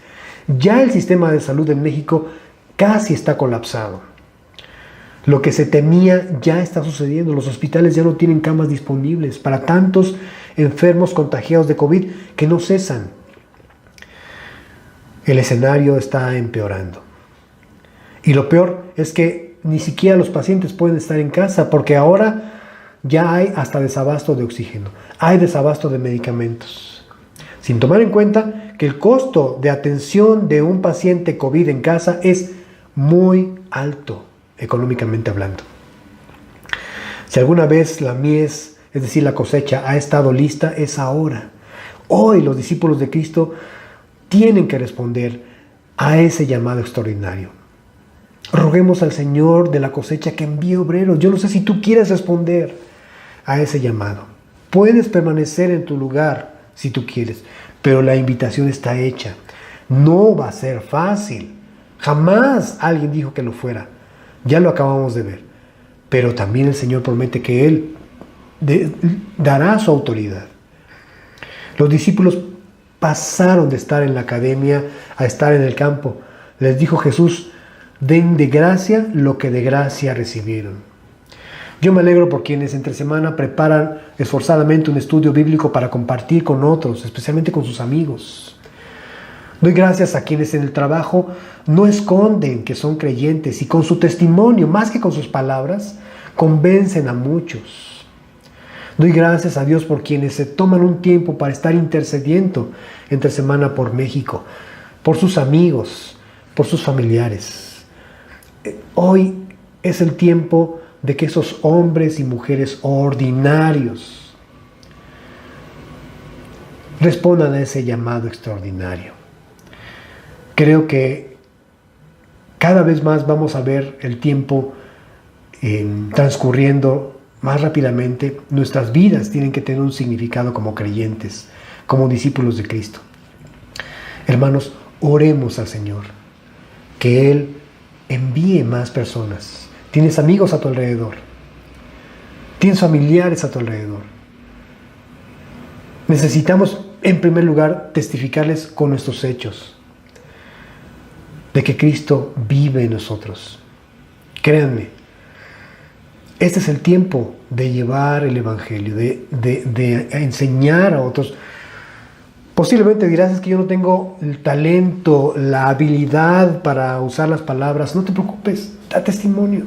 Ya el sistema de salud en México casi está colapsado. Lo que se temía ya está sucediendo. Los hospitales ya no tienen camas disponibles para tantos enfermos contagiados de COVID que no cesan. El escenario está empeorando. Y lo peor es que ni siquiera los pacientes pueden estar en casa porque ahora ya hay hasta desabasto de oxígeno, hay desabasto de medicamentos. Sin tomar en cuenta que el costo de atención de un paciente COVID en casa es muy alto, económicamente hablando. Si alguna vez la mies, es decir, la cosecha, ha estado lista, es ahora. Hoy los discípulos de Cristo tienen que responder a ese llamado extraordinario. Roguemos al Señor de la cosecha que envíe obreros. Yo no sé si tú quieres responder a ese llamado. Puedes permanecer en tu lugar si tú quieres, pero la invitación está hecha. No va a ser fácil. Jamás alguien dijo que lo fuera. Ya lo acabamos de ver. Pero también el Señor promete que Él dará su autoridad. Los discípulos pasaron de estar en la academia a estar en el campo. Les dijo Jesús: den de gracia lo que de gracia recibieron. Yo me alegro por quienes entre semana preparan esforzadamente un estudio bíblico para compartir con otros, especialmente con sus amigos. Doy gracias a quienes en el trabajo no esconden que son creyentes y con su testimonio, más que con sus palabras, convencen a muchos. Doy gracias a Dios por quienes se toman un tiempo para estar intercediendo entre semana por México, por sus amigos, por sus familiares. Hoy es el tiempo de que esos hombres y mujeres ordinarios respondan a ese llamado extraordinario. Creo que cada vez más vamos a ver el tiempo transcurriendo más rápidamente. Nuestras vidas tienen que tener un significado como creyentes, como discípulos de Cristo. Hermanos, oremos al Señor, que Él envíe más personas. Tienes amigos a tu alrededor. Tienes familiares a tu alrededor. Necesitamos, en primer lugar, testificarles con nuestros hechos de que Cristo vive en nosotros. Créanme, este es el tiempo de llevar el Evangelio, de enseñar a otros. Posiblemente dirás: es que yo no tengo el talento, la habilidad para usar las palabras. No te preocupes, da testimonio.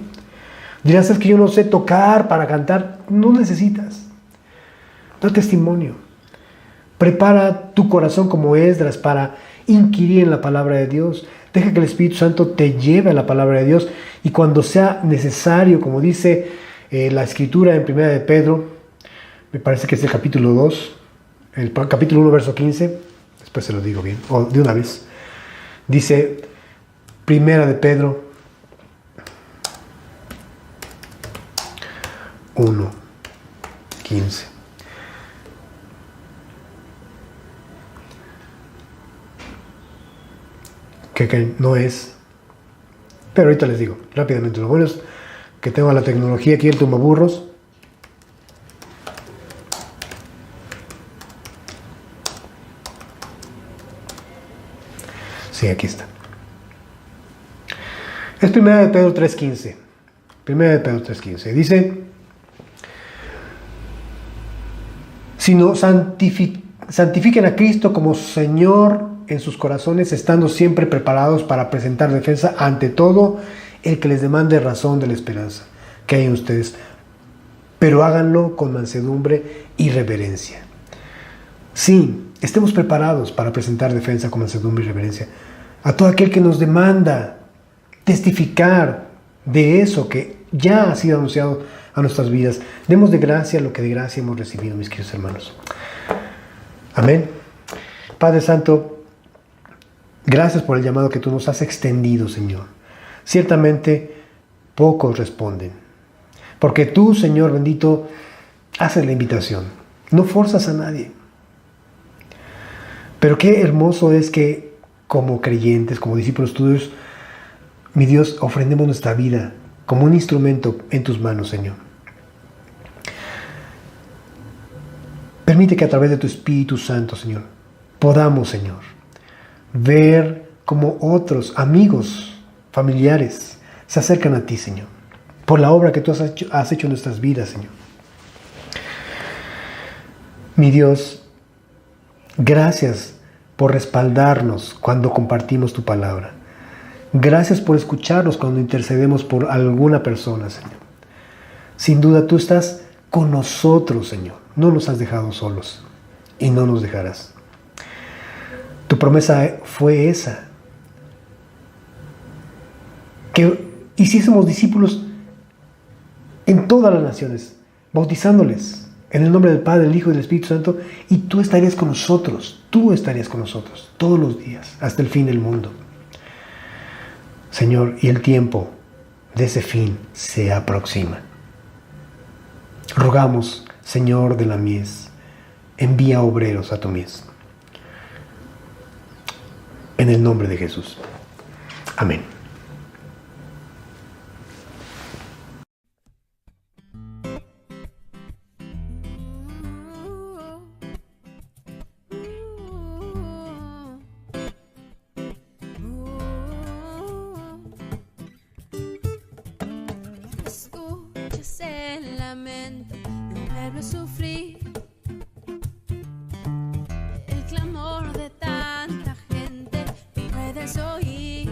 Dirás: es que yo no sé tocar para cantar. No necesitas. Da testimonio. Prepara tu corazón como Esdras para inquirir en la palabra de Dios. Deja que el Espíritu Santo te lleve a la palabra de Dios. Y cuando sea necesario, como dice la Escritura en 1 de Pedro, me parece que es el capítulo 2, el capítulo 1, verso 15, después se lo digo bien, o de una vez. Dice 1 de Pedro 1, 15. Que no es, pero ahorita les digo rápidamente. Lo bueno es que tengo la tecnología aquí, el tumbaburros. Sí, aquí está. Es 1 de Pedro 3.15. 1 de Pedro 3.15. Dice: sino santifiquen a Cristo como Señor en sus corazones, estando siempre preparados para presentar defensa ante todo el que les demande razón de la esperanza que hay en ustedes, pero háganlo con mansedumbre y reverencia. Sí, estemos preparados para presentar defensa con mansedumbre y reverencia a todo aquel que nos demanda testificar de eso que ya ha sido anunciado a nuestras vidas. Demos de gracia lo que de gracia hemos recibido, mis queridos hermanos. Amén. Padre Santo, gracias por el llamado que tú nos has extendido, Señor. Ciertamente, pocos responden, porque tú, Señor bendito, haces la invitación. No forzas a nadie. Pero qué hermoso es que como creyentes, como discípulos tuyos, mi Dios, ofrendemos nuestra vida como un instrumento en tus manos, Señor. Permite que a través de tu Espíritu Santo, Señor, podamos, Señor, ver cómo otros amigos, familiares, se acercan a ti, Señor, por la obra que tú has hecho en nuestras vidas, Señor. Mi Dios, gracias por respaldarnos cuando compartimos tu palabra. Gracias por escucharnos cuando intercedemos por alguna persona, Señor. Sin duda tú estás con nosotros, Señor. No nos has dejado solos y no nos dejarás. Tu promesa fue esa, que hiciésemos discípulos en todas las naciones, bautizándoles en el nombre del Padre, del Hijo y del Espíritu Santo, y tú estarías con nosotros todos los días, hasta el fin del mundo. Señor, y el tiempo de ese fin se aproxima. Rogamos, Señor de la mies, envía obreros a tu mies. En el nombre de Jesús. Amén. Escuchas el lamento de un pueblo sufrir, el clamor de tanta gente que puedes oír,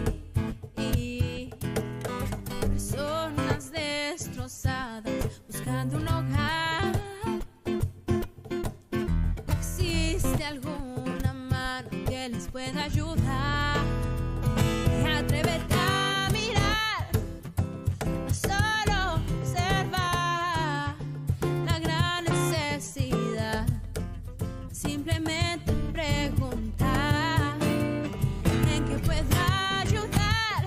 personas destrozadas buscando un hogar. ¿Existe alguna mano que les pueda ayudar? Y atrévete a mirar, a solo observar la gran necesidad. Simplemente preguntar en qué pueda ayudar.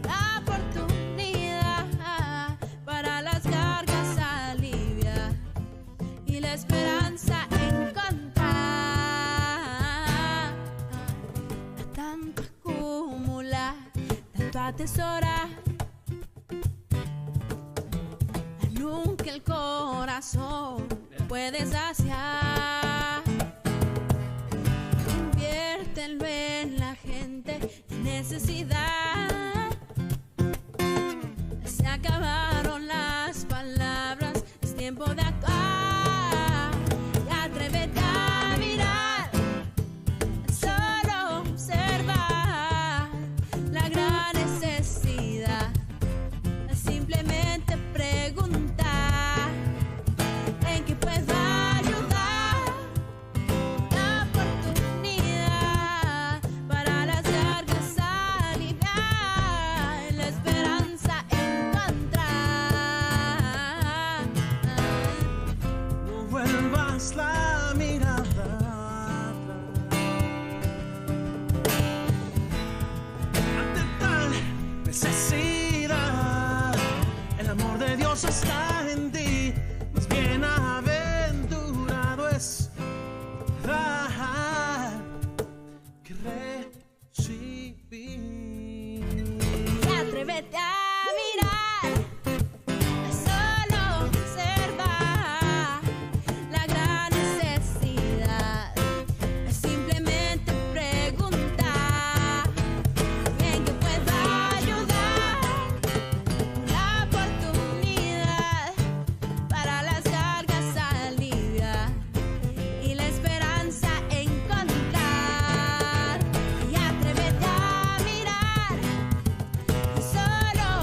La oportunidad para las cargas aliviar y la esperanza encontrar. A tanto acumular, tanto atesorar, nunca el corazón puede saciar. Inviértelo en la gente en necesidad. Se acabaron las palabras, es tiempo de actuar. Y atrévete a mirar, a solo observar la gran necesidad. Simplemente preguntar en qué puedo ayudar. La oportunidad para las cargas aliviar, la esperanza encontrar. No vuelvas la mirada ante tal necesidad. El amor de Dios está en ti, más bienaventurado es dar que recibir. Y atrévete a mirar, a solo observar la gran necesidad. Es simplemente preguntar en qué puedo ayudar. La oportunidad para las cargas aliviar y la esperanza encontrar. Y atrévete a mirar, solo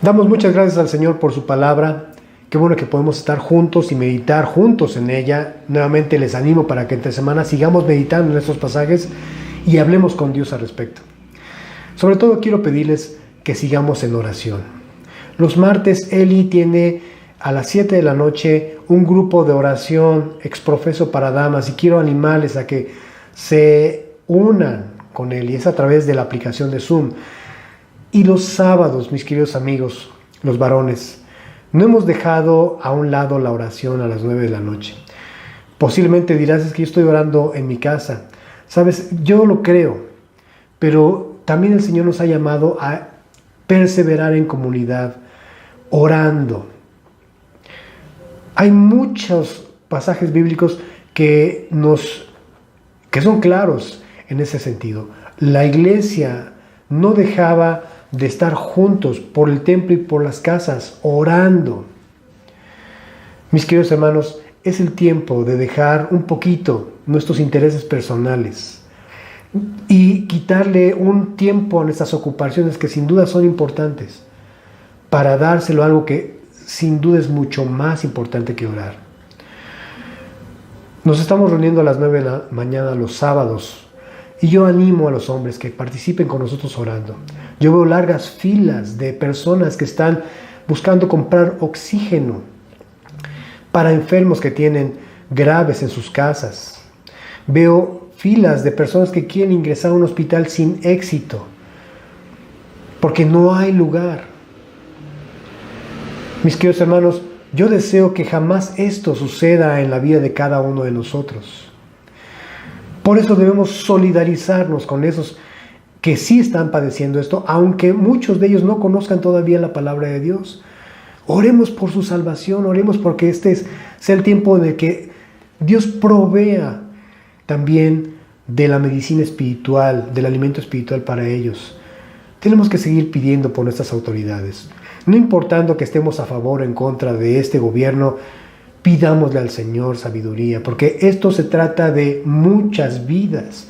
Damos muchas gracias al Señor por su palabra. Qué bueno que podemos estar juntos y meditar juntos en ella. Nuevamente les animo para que entre semanas sigamos meditando en estos pasajes y hablemos con Dios al respecto. Sobre todo quiero pedirles que sigamos en oración. Los martes Eli tiene a las 7 de la noche un grupo de oración exprofeso para damas y quiero animarles a que se unan con él, y es a través de la aplicación de Zoom. Y los sábados, mis queridos amigos, los varones, no hemos dejado a un lado la oración a las 9 de la noche. Posiblemente dirás, es que yo estoy orando en mi casa. Sabes, yo lo creo, pero también el Señor nos ha llamado a perseverar en comunidad, orando. Hay muchos pasajes bíblicos que son claros en ese sentido. La iglesia no dejaba de estar juntos por el templo y por las casas, orando. Mis queridos hermanos, es el tiempo de dejar un poquito nuestros intereses personales y quitarle un tiempo a nuestras ocupaciones que sin duda son importantes para dárselo a algo que sin duda es mucho más importante que orar. Nos estamos reuniendo a las 9 de la mañana los sábados y yo animo a los hombres que participen con nosotros orando. Yo veo largas filas de personas que están buscando comprar oxígeno para enfermos que tienen graves en sus casas. Veo filas de personas que quieren ingresar a un hospital sin éxito porque no hay lugar. Mis queridos hermanos, yo deseo que jamás esto suceda en la vida de cada uno de nosotros. Por eso debemos solidarizarnos con esos que sí están padeciendo esto, aunque muchos de ellos no conozcan todavía la palabra de Dios. Oremos por su salvación, oremos porque sea el tiempo en el que Dios provea también de la medicina espiritual, del alimento espiritual para ellos. Tenemos que seguir pidiendo por nuestras autoridades. No importando que estemos a favor o en contra de este gobierno, pidámosle al Señor sabiduría, porque esto se trata de muchas vidas.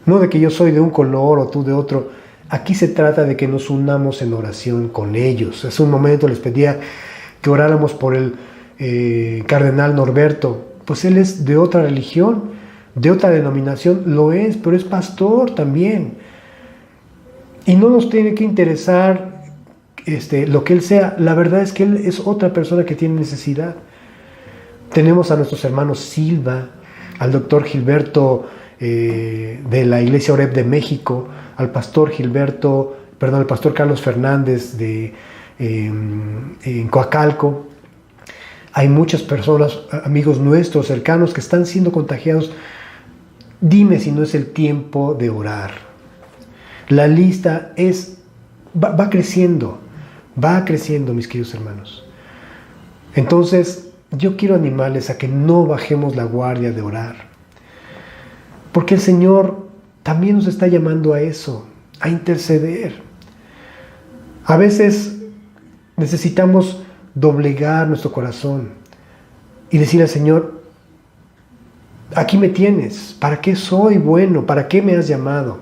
No de que yo soy de un color o tú de otro. Aquí se trata de que nos unamos en oración con ellos. Hace un momento les pedía que oráramos por el cardenal Norberto. Pues él es de otra religión, de otra denominación, lo es, pero es pastor también. Y no nos tiene que interesar lo que él sea. La verdad es que él es otra persona que tiene necesidad. Tenemos a nuestros hermanos Silva, al doctor Gilberto de la Iglesia Oreb de México, al pastor Carlos Fernández en Coacalco. Hay muchas personas, amigos nuestros, cercanos, que están siendo contagiados. Dime si no es el tiempo de orar. La lista va creciendo, mis queridos hermanos. Entonces, yo quiero animarles a que no bajemos la guardia de orar. Porque el Señor también nos está llamando a eso, a interceder. A veces necesitamos doblegar nuestro corazón y decir al Señor, aquí me tienes, ¿para qué soy bueno? ¿Para qué me has llamado?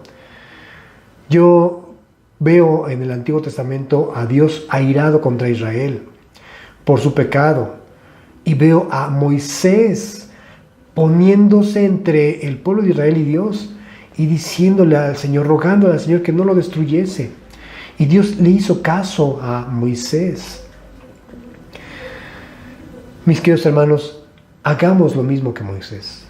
Yo veo en el Antiguo Testamento a Dios airado contra Israel por su pecado y veo a Moisés poniéndose entre el pueblo de Israel y Dios y diciéndole al Señor, rogándole al Señor que no lo destruyese. Y Dios le hizo caso a Moisés. Mis queridos hermanos, hagamos lo mismo que Moisés.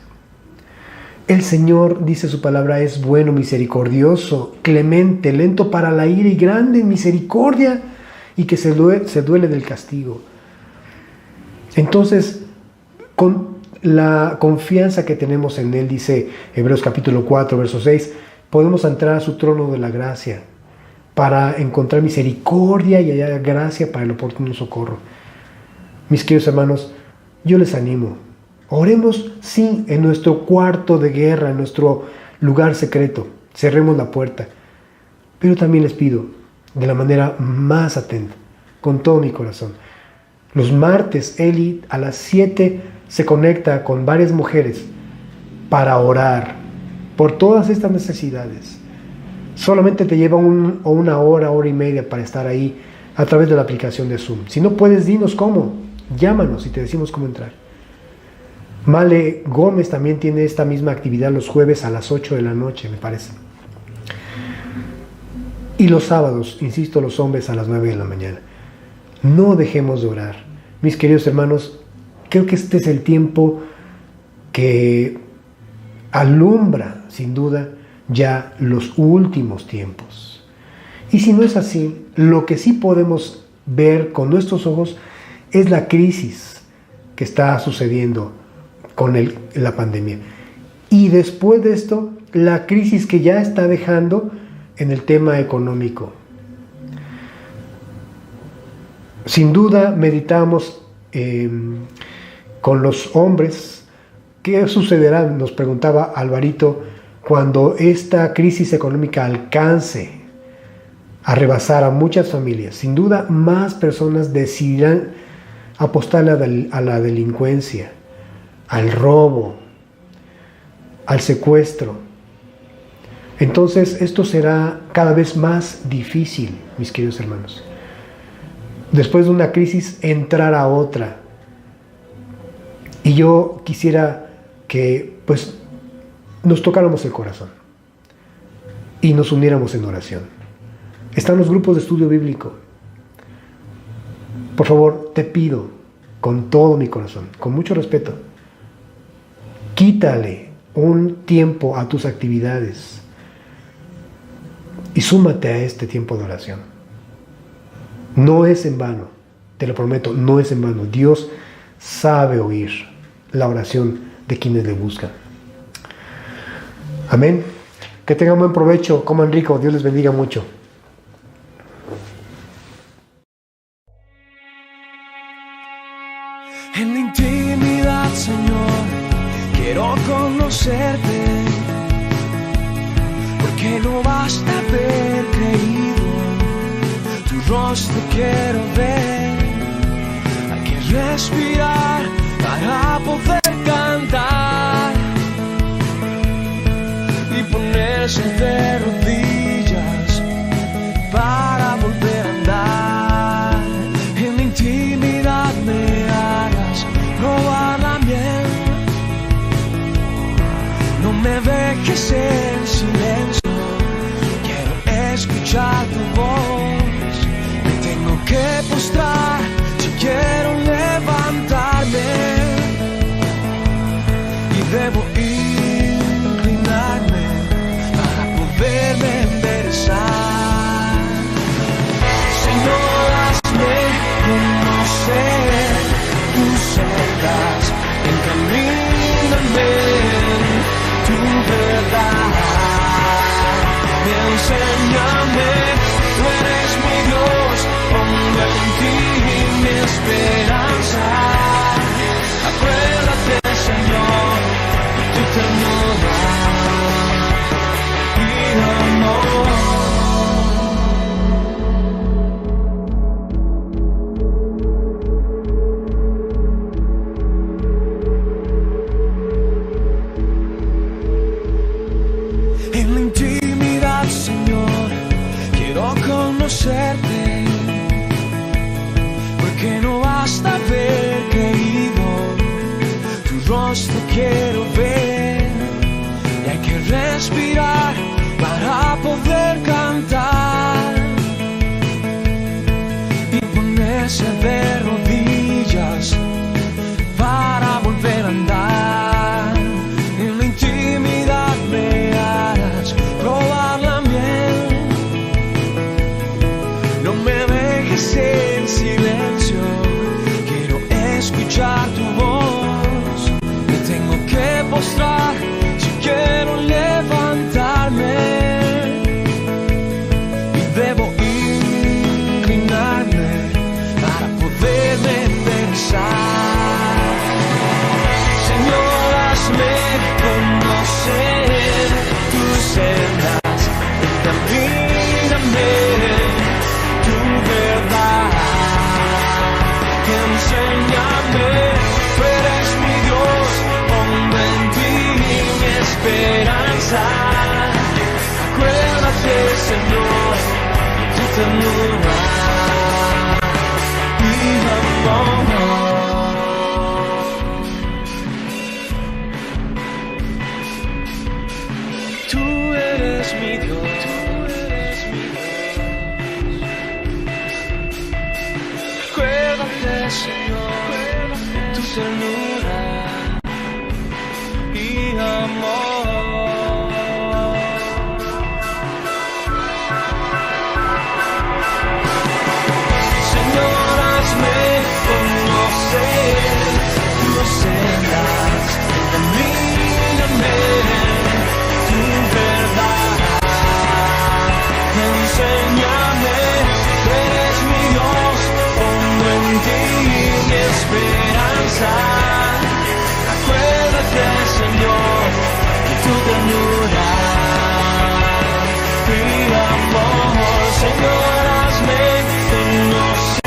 El Señor, dice su palabra, es bueno, misericordioso, clemente, lento para la ira y grande en misericordia y que se duele del castigo. Entonces, con la confianza que tenemos en Él, dice Hebreos capítulo 4, verso 6, podemos entrar a su trono de la gracia para encontrar misericordia y hallar gracia para el oportuno socorro. Mis queridos hermanos, yo les animo. Oremos, sí, en nuestro cuarto de guerra, en nuestro lugar secreto. Cerremos la puerta. Pero también les pido, de la manera más atenta, con todo mi corazón. Los martes, Eli a las 7 se conecta con varias mujeres para orar por todas estas necesidades. Solamente te lleva una hora y media para estar ahí a través de la aplicación de Zoom. Si no puedes, dinos cómo. Llámanos y te decimos cómo entrar. Male Gómez también tiene esta misma actividad los jueves a las 8 de la noche, me parece. Y los sábados, insisto, los hombres a las 9 de la mañana. No dejemos de orar. Mis queridos hermanos, creo que este es el tiempo que alumbra, sin duda, ya los últimos tiempos. Y si no es así, lo que sí podemos ver con nuestros ojos es la crisis que está sucediendo con la pandemia. Y después de esto, la crisis que ya está dejando en el tema económico. Sin duda meditamos con los hombres. ¿Qué sucederá? Nos preguntaba Alvarito, cuando esta crisis económica alcance a rebasar a muchas familias. Sin duda, más personas decidirán apostar a la delincuencia, al robo, al secuestro. Entonces, esto será cada vez más difícil, mis queridos hermanos. Después de una crisis, entrar a otra. Y yo quisiera que, pues, nos tocáramos el corazón y nos uniéramos en oración. Están los grupos de estudio bíblico. Por favor, te pido con todo mi corazón, con mucho respeto, quítale un tiempo a tus actividades y súmate a este tiempo de oración. No es en vano, te lo prometo, no es en vano. Dios sabe oír la oración de quienes le buscan. Amén. Que tengan buen provecho, coman rico, Dios les bendiga mucho. En la intimidad, Señor, quiero conocerte, porque no basta haber creído, tu rostro quiero ver. Hay que respirar para poder cantar y ponerse de rodillas para volver a andar. En la intimidad me harás probar la miel, no me dejes en silencio, quiero escuchar tu voz. Me tengo que postrar si quiero levantarme, y debo inclinarme para poderme enderezar. Señor, hazme conocer tus sendas, encamíname en tu verdad. Enséñame, tú eres mi Dios, pongo en ti mi esperanza. Acuérdate, Señor, tu ternura y amor. En la intimidad, Señor, quiero conocerte, porque no basta haber creído, tu rostro quiero ver, y hay que respirar para poder cantar y ponerse de rodillas para volver a andar. En la intimidad me harás probar la miel, no me dejes en silencio, quiero escuchar tu voz. Me tengo que postrar si quiero levantarme, y debo inclinarme para poderme enderezar. Señor, hazme conocer tus sendas, encamíname tu verdad. Enséñame, tú eres mi Dios, pongo en ti mi esperanza. Acuérdate, Señor, tu ternura eres mi Dios. Acuérdate, Señor, tu ternura y amor. Señor, hazme conocer tus sendas, ilumíname tu verdad, enséñame, tú eres mi Dios, pongo en ti mi esperanza. Acuérdate, Señor, de tu ternura y amor. Señor, hazme conocer.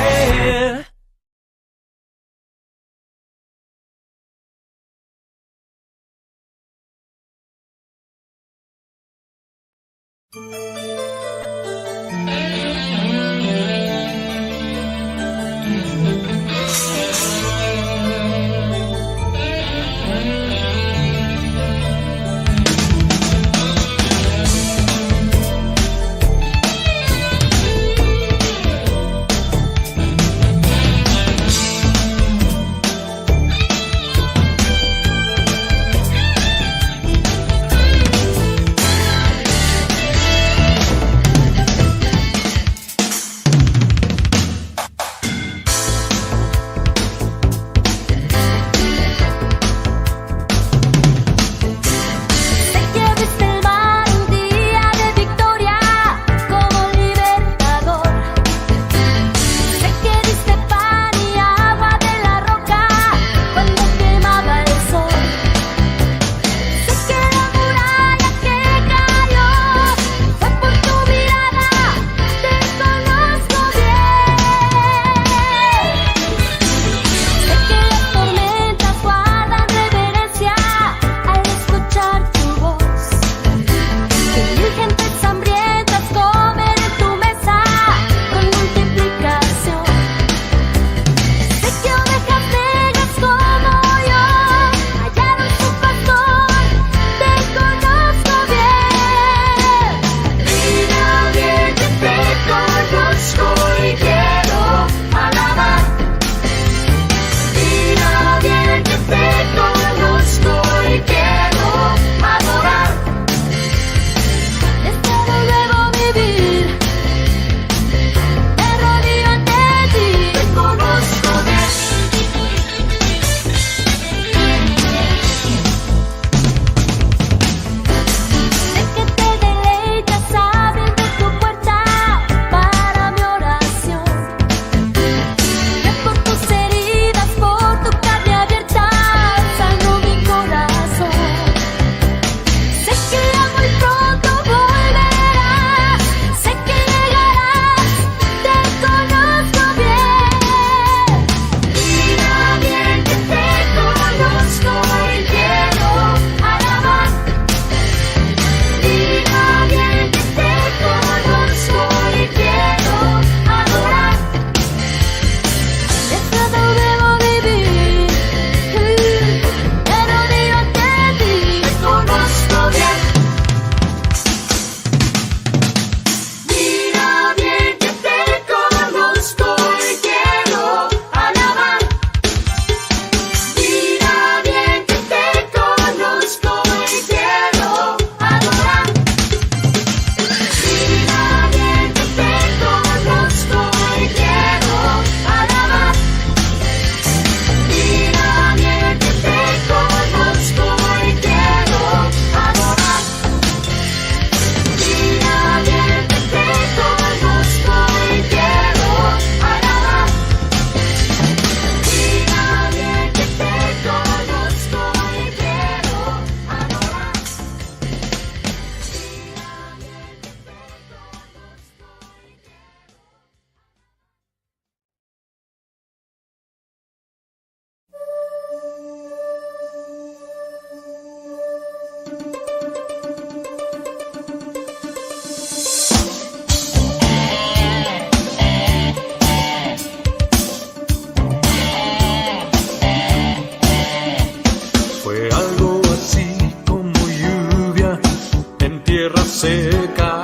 tierra seca.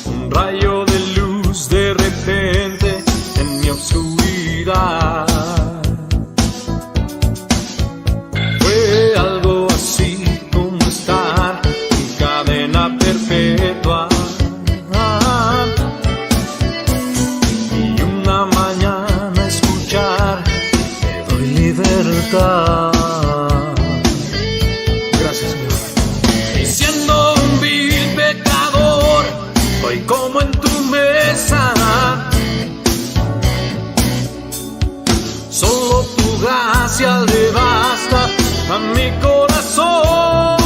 Un rayo de luz de repente en mi oscuridad. Fue algo así como estar en cadena perpetua. Y una mañana escuchar: te doy libertad. Gracias, Señor. Y siendo un vil pecador, hoy como en tu mesa. Solo tu gracia le basta a mi corazón.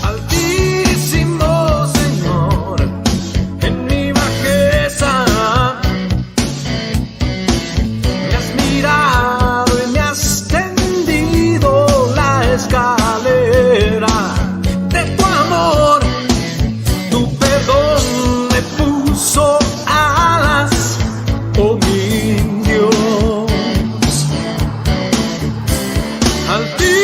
Altísimo Señor, en mi bajeza me has mirado y me has tendido la escalera de tu amor. Tu perdón me puso alas, oh mi Dios. Altísimo